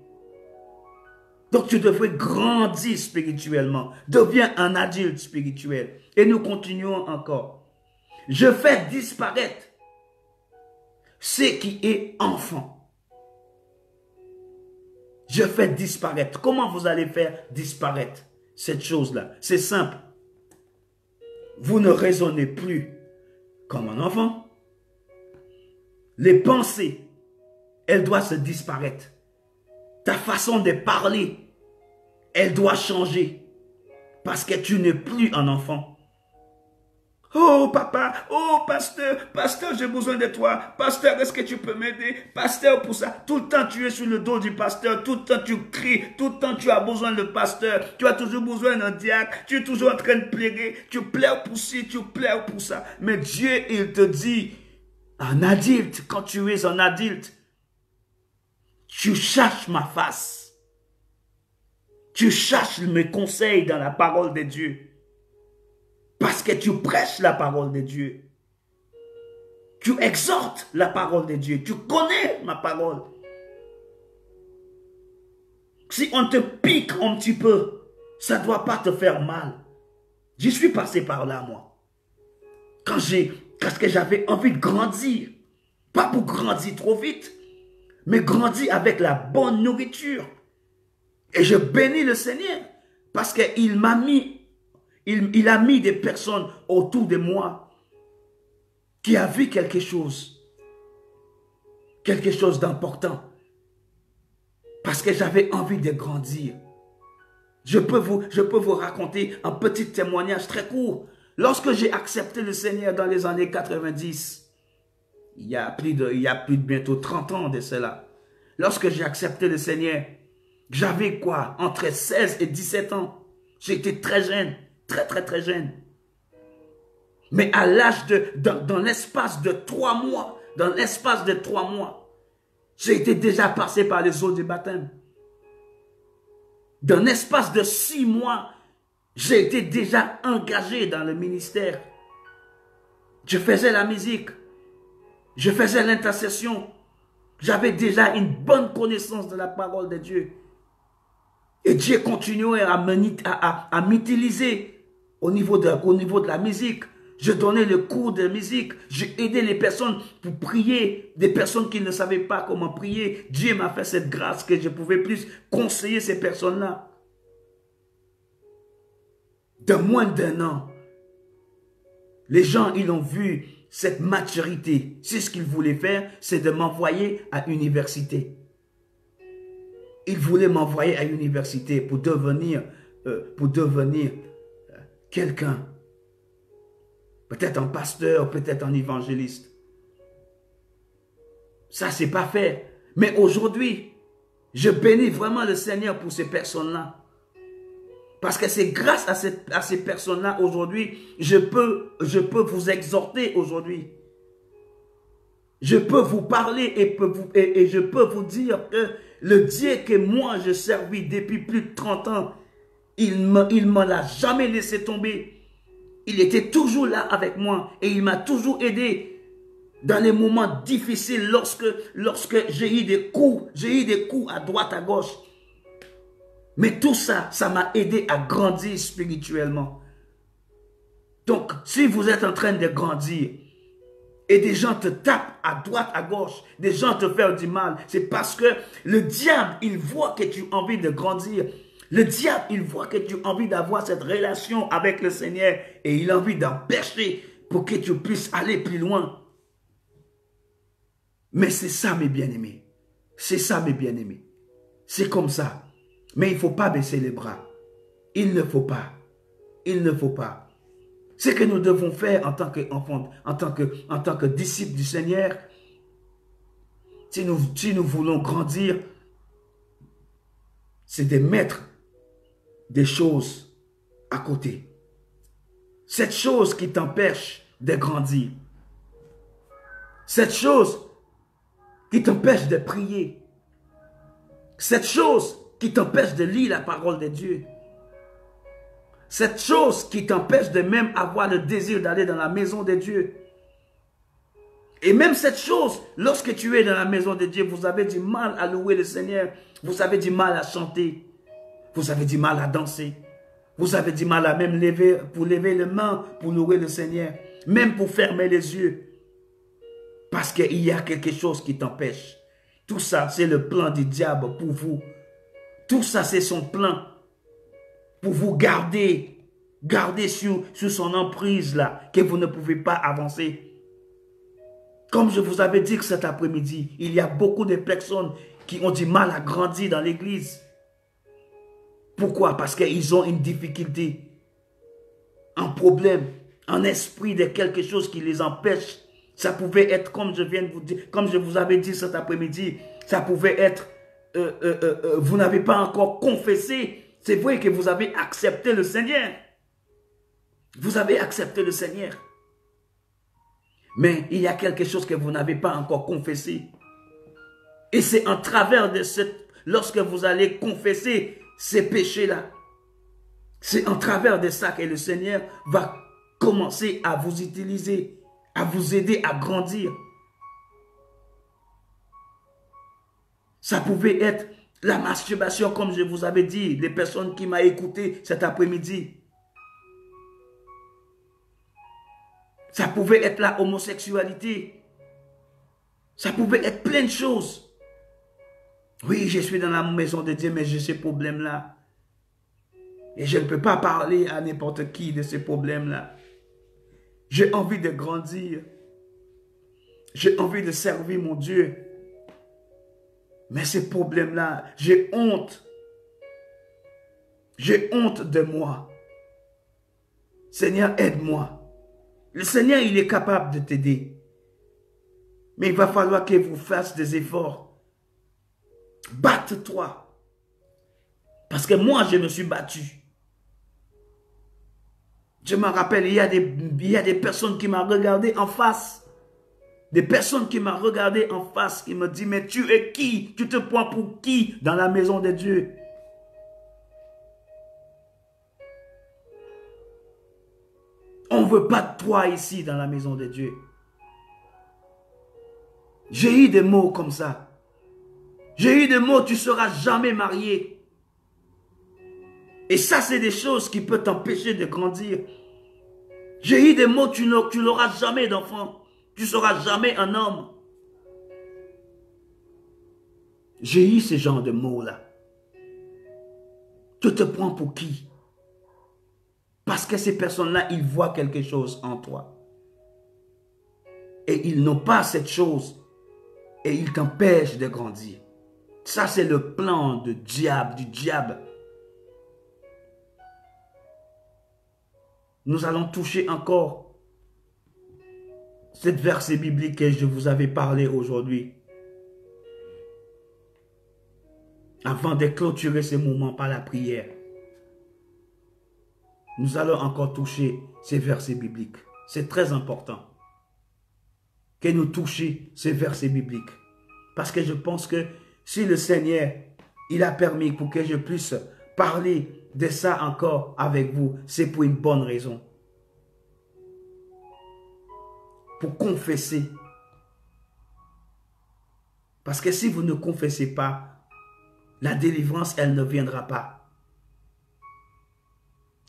Donc, tu devrais grandir spirituellement. Deviens un adulte spirituel. Et nous continuons encore. Je fais disparaître ce qui est enfant. Je fais disparaître. Comment vous allez faire disparaître cette chose-là? C'est simple. Vous ne raisonnez plus comme un enfant. Les pensées, elles doivent se disparaître. Ta façon de parler, elle doit changer. Parce que tu n'es plus un enfant. Oh papa, oh pasteur, j'ai besoin de toi. Pasteur, est-ce que tu peux m'aider? Pasteur, pour ça, tout le temps tu es sur le dos du pasteur, tout le temps tu cries, tout le temps tu as besoin de pasteur, tu as toujours besoin d'un diacre, tu es toujours en train de plaider, tu pleures pour ci, tu pleures pour ça. Mais Dieu, il te dit, un adulte, quand tu es un adulte, tu cherches ma face. Tu cherches mes conseils dans la parole de Dieu. Parce que tu prêches la parole de Dieu. Tu exhortes la parole de Dieu. Tu connais ma parole. Si on te pique un petit peu, ça ne doit pas te faire mal. Je suis passé par là, moi. Parce que j'avais envie de grandir. Pas pour grandir trop vite, mais grandis avec la bonne nourriture. Et je bénis le Seigneur parce qu'il m'a mis, il a mis des personnes autour de moi qui a vu quelque chose d'important. Parce que j'avais envie de grandir. Je peux vous raconter un petit témoignage très court. Lorsque j'ai accepté le Seigneur dans les années 90, il y a plus de bientôt 30 ans de cela. Lorsque j'ai accepté le Seigneur, j'avais quoi? Entre 16 et 17 ans. J'étais très jeune, très jeune. Mais à l'âge dans l'espace de 3 mois, j'ai été déjà passé par les eaux du baptême. Dans l'espace de 6 mois, j'ai été déjà engagé dans le ministère. Je faisais la musique. Je faisais l'intercession. J'avais déjà une bonne connaissance de la parole de Dieu. Et Dieu continuait à m'utiliser au niveau de la musique. Je donnais le cours de musique. J'ai aidé les personnes pour prier. Des personnes qui ne savaient pas comment prier. Dieu m'a fait cette grâce que je pouvais plus conseiller ces personnes-là. De moins d'1 an, les gens, ils ont vu cette maturité. C'est ce qu'ils voulaient faire, c'est de m'envoyer à l'université. Ils voulaient m'envoyer à l'université pour devenir quelqu'un. Peut-être un pasteur, peut-être un évangéliste. Ça, c'est pas fait. Mais aujourd'hui, je bénis vraiment le Seigneur pour ces personnes-là. Parce que c'est grâce à ces personnes-là aujourd'hui, je peux vous exhorter aujourd'hui. Je peux vous parler et je peux vous dire que le Dieu que moi je servis depuis plus de 30 ans, il ne m'en a jamais laissé tomber. Il était toujours là avec moi et il m'a toujours aidé dans les moments difficiles lorsque j'ai eu des coups à droite, à gauche. Mais tout ça, ça m'a aidé à grandir spirituellement. Donc, si vous êtes en train de grandir et des gens te tapent à droite, à gauche, des gens te font du mal, c'est parce que le diable, il voit que tu as envie de grandir. Le diable, il voit que tu as envie d'avoir cette relation avec le Seigneur et il a envie d'empêcher pour que tu puisses aller plus loin. Mais c'est ça, mes bien-aimés. C'est ça, mes bien-aimés. C'est comme ça. Mais il ne faut pas baisser les bras. Il ne faut pas. Il ne faut pas. Ce que nous devons faire en tant qu'enfants, en tant que disciples du Seigneur, si nous voulons grandir, c'est de mettre des choses à côté. Cette chose qui t'empêche de grandir. Cette chose qui t'empêche de prier. Cette chose qui t'empêche de lire la parole de Dieu. Cette chose qui t'empêche de même avoir le désir d'aller dans la maison de Dieu. Et même cette chose, lorsque tu es dans la maison de Dieu, vous avez du mal à louer le Seigneur. Vous avez du mal à chanter. Vous avez du mal à danser. Vous avez du mal à même lever les mains pour louer le Seigneur. Même pour fermer les yeux. Parce qu'il y a quelque chose qui t'empêche. Tout ça, c'est le plan du diable pour vous. Tout ça, c'est son plan pour vous garder sur son emprise là, que vous ne pouvez pas avancer. Comme je vous avais dit que cet après-midi, il y a beaucoup de personnes qui ont du mal à grandir dans l'église. Pourquoi? Parce qu'ils ont une difficulté, un problème, un esprit de quelque chose qui les empêche. Ça pouvait être, comme je viens de vous dire, comme je vous avais dit cet après-midi, ça pouvait être, vous n'avez pas encore confessé. C'est vrai que vous avez accepté le Seigneur. Vous avez accepté le Seigneur. Mais il y a quelque chose que vous n'avez pas encore confessé. Et c'est en travers de lorsque vous allez confesser ces péchés-là, c'est en travers de ça que le Seigneur va commencer à vous utiliser, à vous aider à grandir. Ça pouvait être la masturbation, comme je vous avais dit, les personnes qui m'ont écouté cet après-midi. Ça pouvait être la homosexualité. Ça pouvait être plein de choses. Oui, je suis dans la maison de Dieu, mais j'ai ces problèmes-là. Et je ne peux pas parler à n'importe qui de ces problèmes-là. J'ai envie de grandir. J'ai envie de servir mon Dieu. Mais ces problèmes-là, j'ai honte. J'ai honte de moi. Seigneur, aide-moi. Le Seigneur, il est capable de t'aider. Mais il va falloir que vous fassiez des efforts. Batte-toi. Parce que moi, je me suis battu. Je me rappelle, il y a des personnes qui m'ont regardé en face. Des personnes qui m'ont regardé en face, qui me disent, mais tu es qui? Tu te prends pour qui dans la maison de Dieu? On ne veut pas de toi ici dans la maison de Dieu. J'ai eu des mots comme ça. J'ai eu des mots, tu ne seras jamais marié. Et ça, c'est des choses qui peuvent t'empêcher de grandir. J'ai eu des mots, tu n'auras jamais d'enfant. Tu ne seras jamais un homme. J'ai eu ce genre de mots-là. Tu te prends pour qui? Parce que ces personnes-là, ils voient quelque chose en toi. Et ils n'ont pas cette chose. Et ils t'empêchent de grandir. Ça, c'est le plan du diable. Nous allons toucher encore cette verset biblique que je vous avais parlé aujourd'hui. Avant de clôturer ce moment par la prière. Nous allons encore toucher ces versets bibliques. C'est très important que nous touchions ces versets bibliques. Parce que je pense que si le Seigneur, il a permis pour que je puisse parler de ça encore avec vous, c'est pour une bonne raison. Pour confesser. Parce que si vous ne confessez pas, la délivrance, elle ne viendra pas.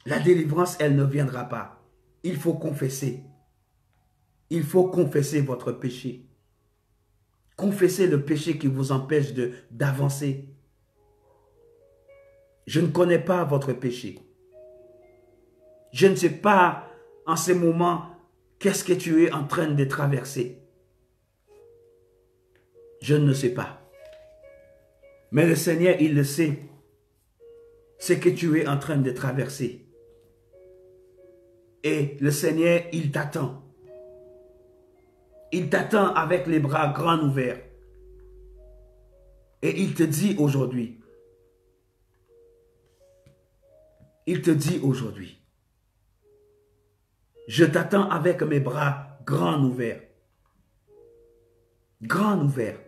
La délivrance, elle ne viendra pas. Il faut confesser. Il faut confesser votre péché. Confessez le péché qui vous empêche d'avancer. Je ne connais pas votre péché. Je ne sais pas en ce moment qu'est-ce que tu es en train de traverser. Je ne sais pas. Mais le Seigneur, il le sait. Ce que tu es en train de traverser. Et le Seigneur, il t'attend. Il t'attend avec les bras grands ouverts. Et il te dit aujourd'hui. Il te dit aujourd'hui. Je t'attends avec mes bras grands ouverts. Grands ouverts.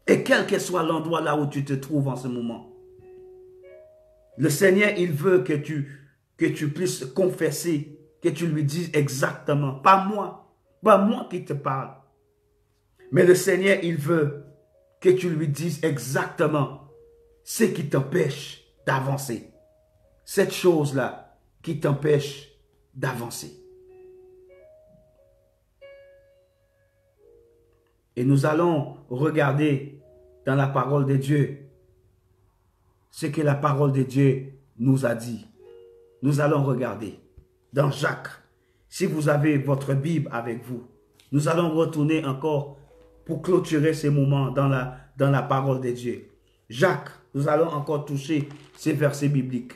Et quel que soit l'endroit là où tu te trouves en ce moment. Le Seigneur, il veut que tu puisses confesser, que tu lui dises exactement. Pas moi qui te parle. Mais le Seigneur, il veut que tu lui dises exactement ce qui t'empêche d'avancer. Cette chose-là qui t'empêche d'avancer. Et nous allons regarder dans la parole de Dieu ce que la parole de Dieu nous a dit. Nous allons regarder dans Jacques. Si vous avez votre Bible avec vous, nous allons retourner encore pour clôturer ces moments dans la parole de Dieu. Jacques, nous allons encore toucher ces versets bibliques.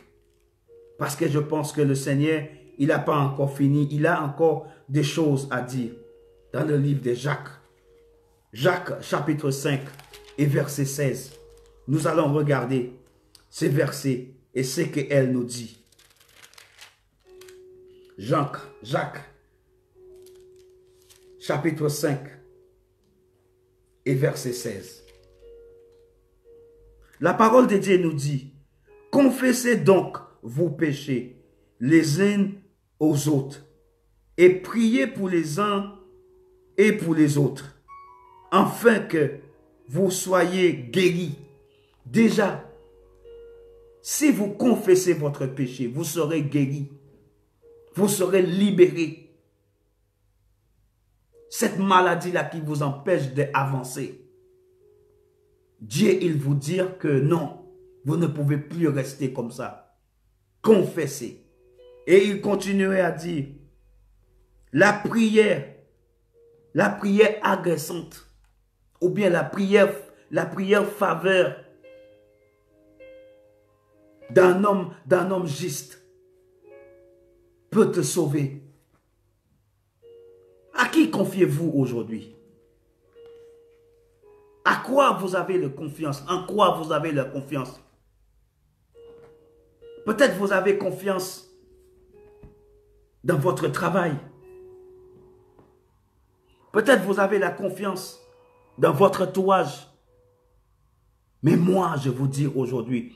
Parce que je pense que le Seigneur, il n'a pas encore fini. Il a encore des choses à dire dans le livre de Jacques. Jacques chapitre 5 et verset 16. Nous allons regarder ces versets et ce qu'elle nous dit. Jacques chapitre 5 et verset 16. La parole de Dieu nous dit, confessez donc vos péchés les uns aux autres et priez pour les uns et pour les autres, afin que vous soyez guéris. Déjà, si vous confessez votre péché, vous serez guéris. Vous serez libérés. Cette maladie-là qui vous empêche d'avancer. Dieu, il vous dit que non, vous ne pouvez plus rester comme ça. Confessez. Et il continuait à dire, la prière agressante, ou bien la prière faveur d'un homme juste peut te sauver. À qui confiez-vous aujourd'hui? À quoi vous avez la confiance? En quoi vous avez la confiance? Peut-être vous avez confiance dans votre travail. Peut-être vous avez la confiance dans votre entourage. Mais moi, je vous dis aujourd'hui,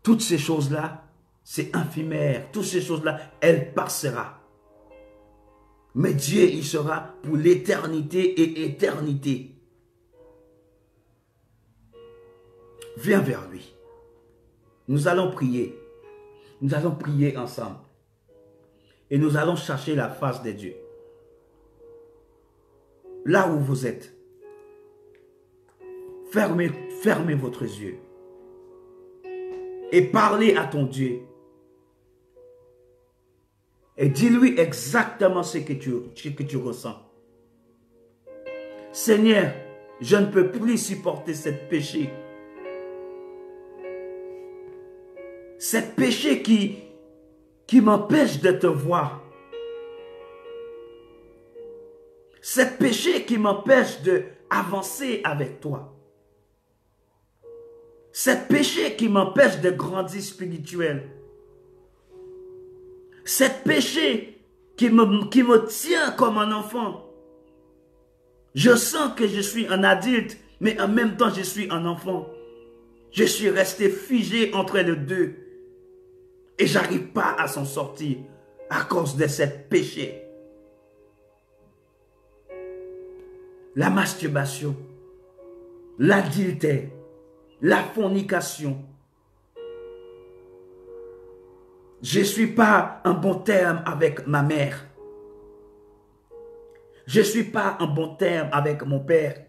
toutes ces choses-là, c'est éphémère. Toutes ces choses-là, elles passera. Mais Dieu, il sera pour l'éternité et éternité. Viens vers lui. Nous allons prier. Nous allons prier ensemble. Et nous allons chercher la face de Dieu. Là où vous êtes, fermez votre yeux. Et parlez à ton Dieu. Et dis-lui exactement ce que tu ressens. Seigneur, je ne peux plus supporter ce péché. Ce péché qui m'empêche de te voir. Ce péché qui m'empêche d'avancer avec toi. Ce péché qui m'empêche de grandir spirituel. Ce péché qui me tient comme un enfant. Je sens que je suis un adulte, mais en même temps je suis un enfant. Je suis resté figé entre les deux. Et j'arrive pas à s'en sortir à cause de ce péché. La masturbation, l'adultère, la fornication. Je ne suis pas en bon terme avec ma mère. Je ne suis pas en bon terme avec mon père.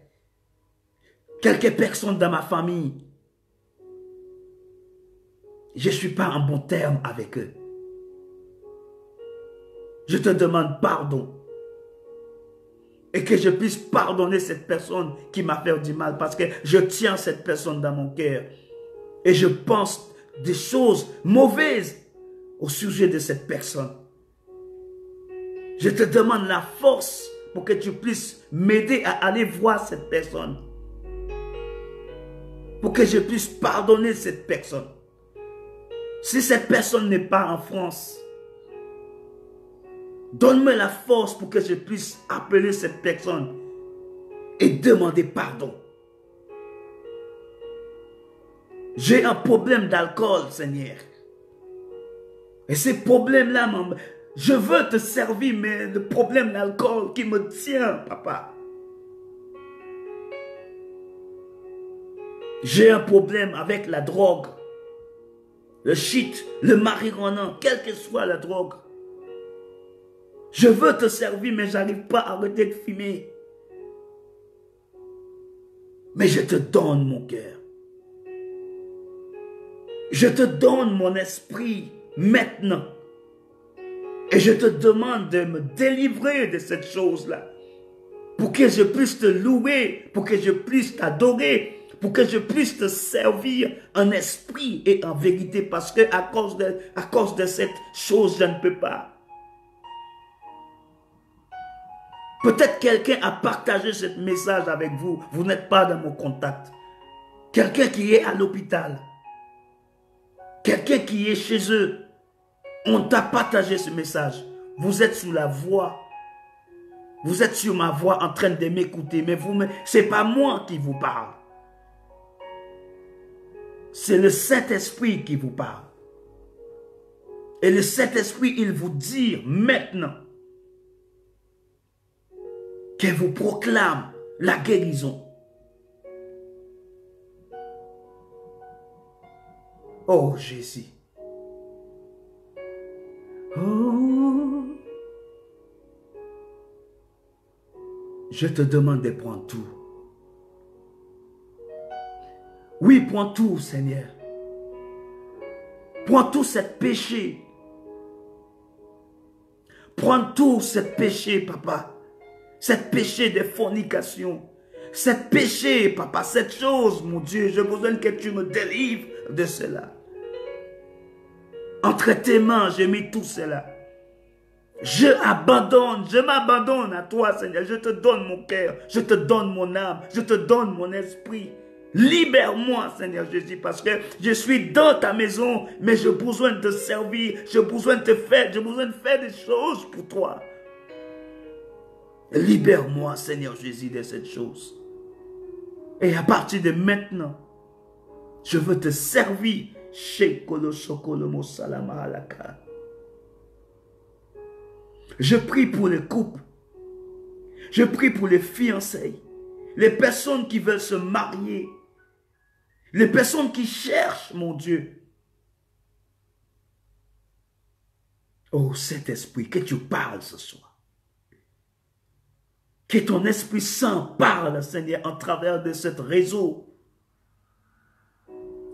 Quelques personnes dans ma famille. Je ne suis pas en bon terme avec eux. Je te demande pardon. Et que je puisse pardonner cette personne qui m'a fait du mal. Parce que je tiens cette personne dans mon cœur. Et je pense des choses mauvaises au sujet de cette personne. Je te demande la force pour que tu puisses m'aider à aller voir cette personne. Pour que je puisse pardonner cette personne. Si cette personne n'est pas en France, donne-moi la force pour que je puisse appeler cette personne et demander pardon. J'ai un problème d'alcool, Seigneur. Et ces problèmes-là, je veux te servir, mais le problème d'alcool qui me tient, papa. J'ai un problème avec la drogue, le shit, le marijuana, quelle que soit la drogue. Je veux te servir, mais je n'arrive pas à arrêter de fumer. Mais je te donne mon cœur. Je te donne mon esprit maintenant. Et je te demande de me délivrer de cette chose-là. Pour que je puisse te louer, pour que je puisse t'adorer, pour que je puisse te servir en esprit et en vérité. Parce que à cause de cette chose, je ne peux pas. Peut-être quelqu'un a partagé ce message avec vous. Vous n'êtes pas dans mon contact. Quelqu'un qui est à l'hôpital. Quelqu'un qui est chez eux. On t'a partagé ce message. Vous êtes sur la voie. Vous êtes sur ma voie en train de m'écouter. Mais ce n'est pas moi qui vous parle. C'est le Saint-Esprit qui vous parle. Et le Saint-Esprit, il vous dit maintenant qu'elle vous proclame la guérison. Oh Jésus. Oh. Je te demande de prendre tout. prends tout, Seigneur. Prends tout ce péché. Prends tout ce péché, papa. Ce péché de fornication. Ce péché, papa, cette chose, mon Dieu, j'ai besoin que tu me délivres de cela. Entre tes mains, j'ai mis tout cela. Je m'abandonne à toi, Seigneur. Je te donne mon cœur, je te donne mon âme, je te donne mon esprit. Libère-moi, Seigneur Jésus, parce que je suis dans ta maison, mais j'ai besoin de te servir, j'ai besoin de faire des choses pour toi. Libère-moi, Seigneur Jésus, de cette chose. Et à partir de maintenant, je veux te servir. Je prie pour les couples. Je prie pour les fiançailles. Les personnes qui veulent se marier. Les personnes qui cherchent, mon Dieu. Oh, Saint-Esprit, que tu parles ce soir. Que ton Esprit Saint parle, Seigneur, en travers de ce réseau.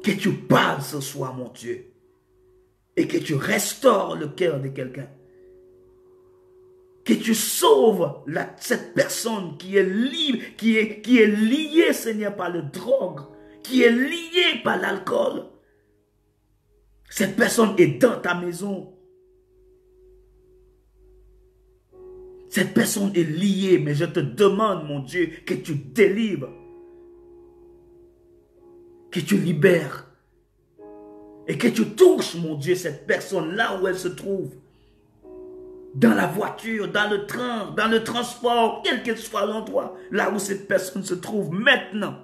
Que tu parles ce soir, mon Dieu. Et que tu restaures le cœur de quelqu'un. Que tu sauves cette personne qui est libre, qui est liée, Seigneur, par le drogue, qui est liée par l'alcool. Cette personne est dans ta maison. Cette personne est liée, mais je te demande, mon Dieu, que tu délivres. Que tu libères. Et que tu touches, mon Dieu, cette personne là où elle se trouve. Dans la voiture, dans le train, dans le transport, quel que soit l'endroit, là où cette personne se trouve maintenant.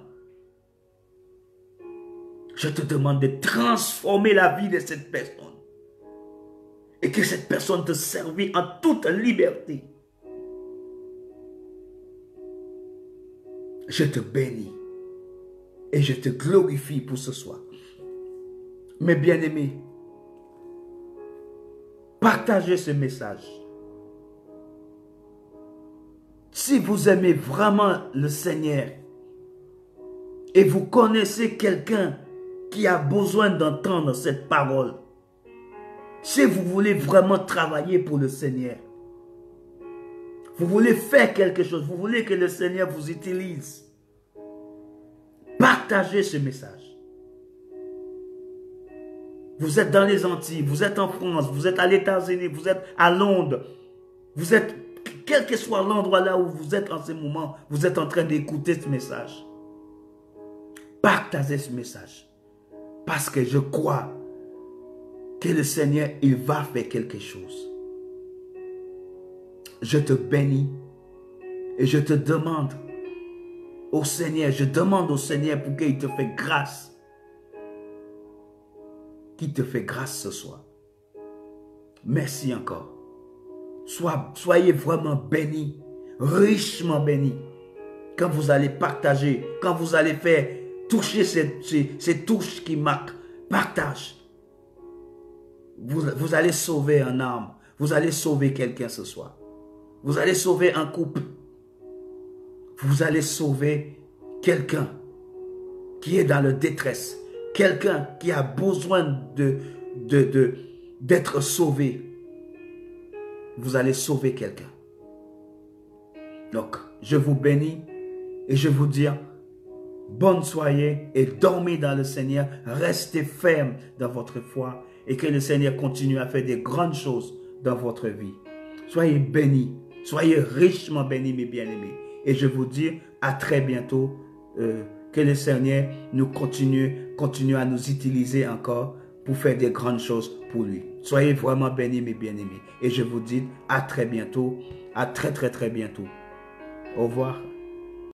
Je te demande de transformer la vie de cette personne. Et que cette personne te serve en toute liberté. Je te bénis. Et je te glorifie pour ce soir. Mes bien-aimés, partagez ce message. Si vous aimez vraiment le Seigneur et vous connaissez quelqu'un qui a besoin d'entendre cette parole, si vous voulez vraiment travailler pour le Seigneur, vous voulez faire quelque chose, vous voulez que le Seigneur vous utilise, partagez ce message. Vous êtes dans les Antilles, vous êtes en France, vous êtes à l'États-Unis, vous êtes à Londres, vous êtes, quel que soit l'endroit là où vous êtes en ce moment, vous êtes en train d'écouter ce message. Partagez ce message. Parce que je crois que le Seigneur, il va faire quelque chose. Je te bénis et je te demande au Seigneur, je demande au Seigneur pour qu'il te fasse grâce. Qu'il te fait grâce ce soir. Merci encore. Soyez vraiment bénis, richement bénis. Quand vous allez partager, quand vous allez faire toucher ces touches qui marquent, partage. Vous allez sauver un âme. Vous allez sauver quelqu'un ce soir. Vous allez sauver un couple. Vous allez sauver quelqu'un qui est dans le détresse. Quelqu'un qui a besoin d'être sauvé. Vous allez sauver quelqu'un. Donc, je vous bénis et je vous dis bonne soirée et dormez dans le Seigneur. Restez ferme dans votre foi et que le Seigneur continue à faire des grandes choses dans votre vie. Soyez bénis, soyez richement bénis, mes bien-aimés. Et je vous dis à très bientôt. Que le Seigneur nous continue à nous utiliser encore pour faire des grandes choses pour lui. Soyez vraiment bénis, mes bien-aimés. Et je vous dis à très bientôt, à très bientôt. Au revoir.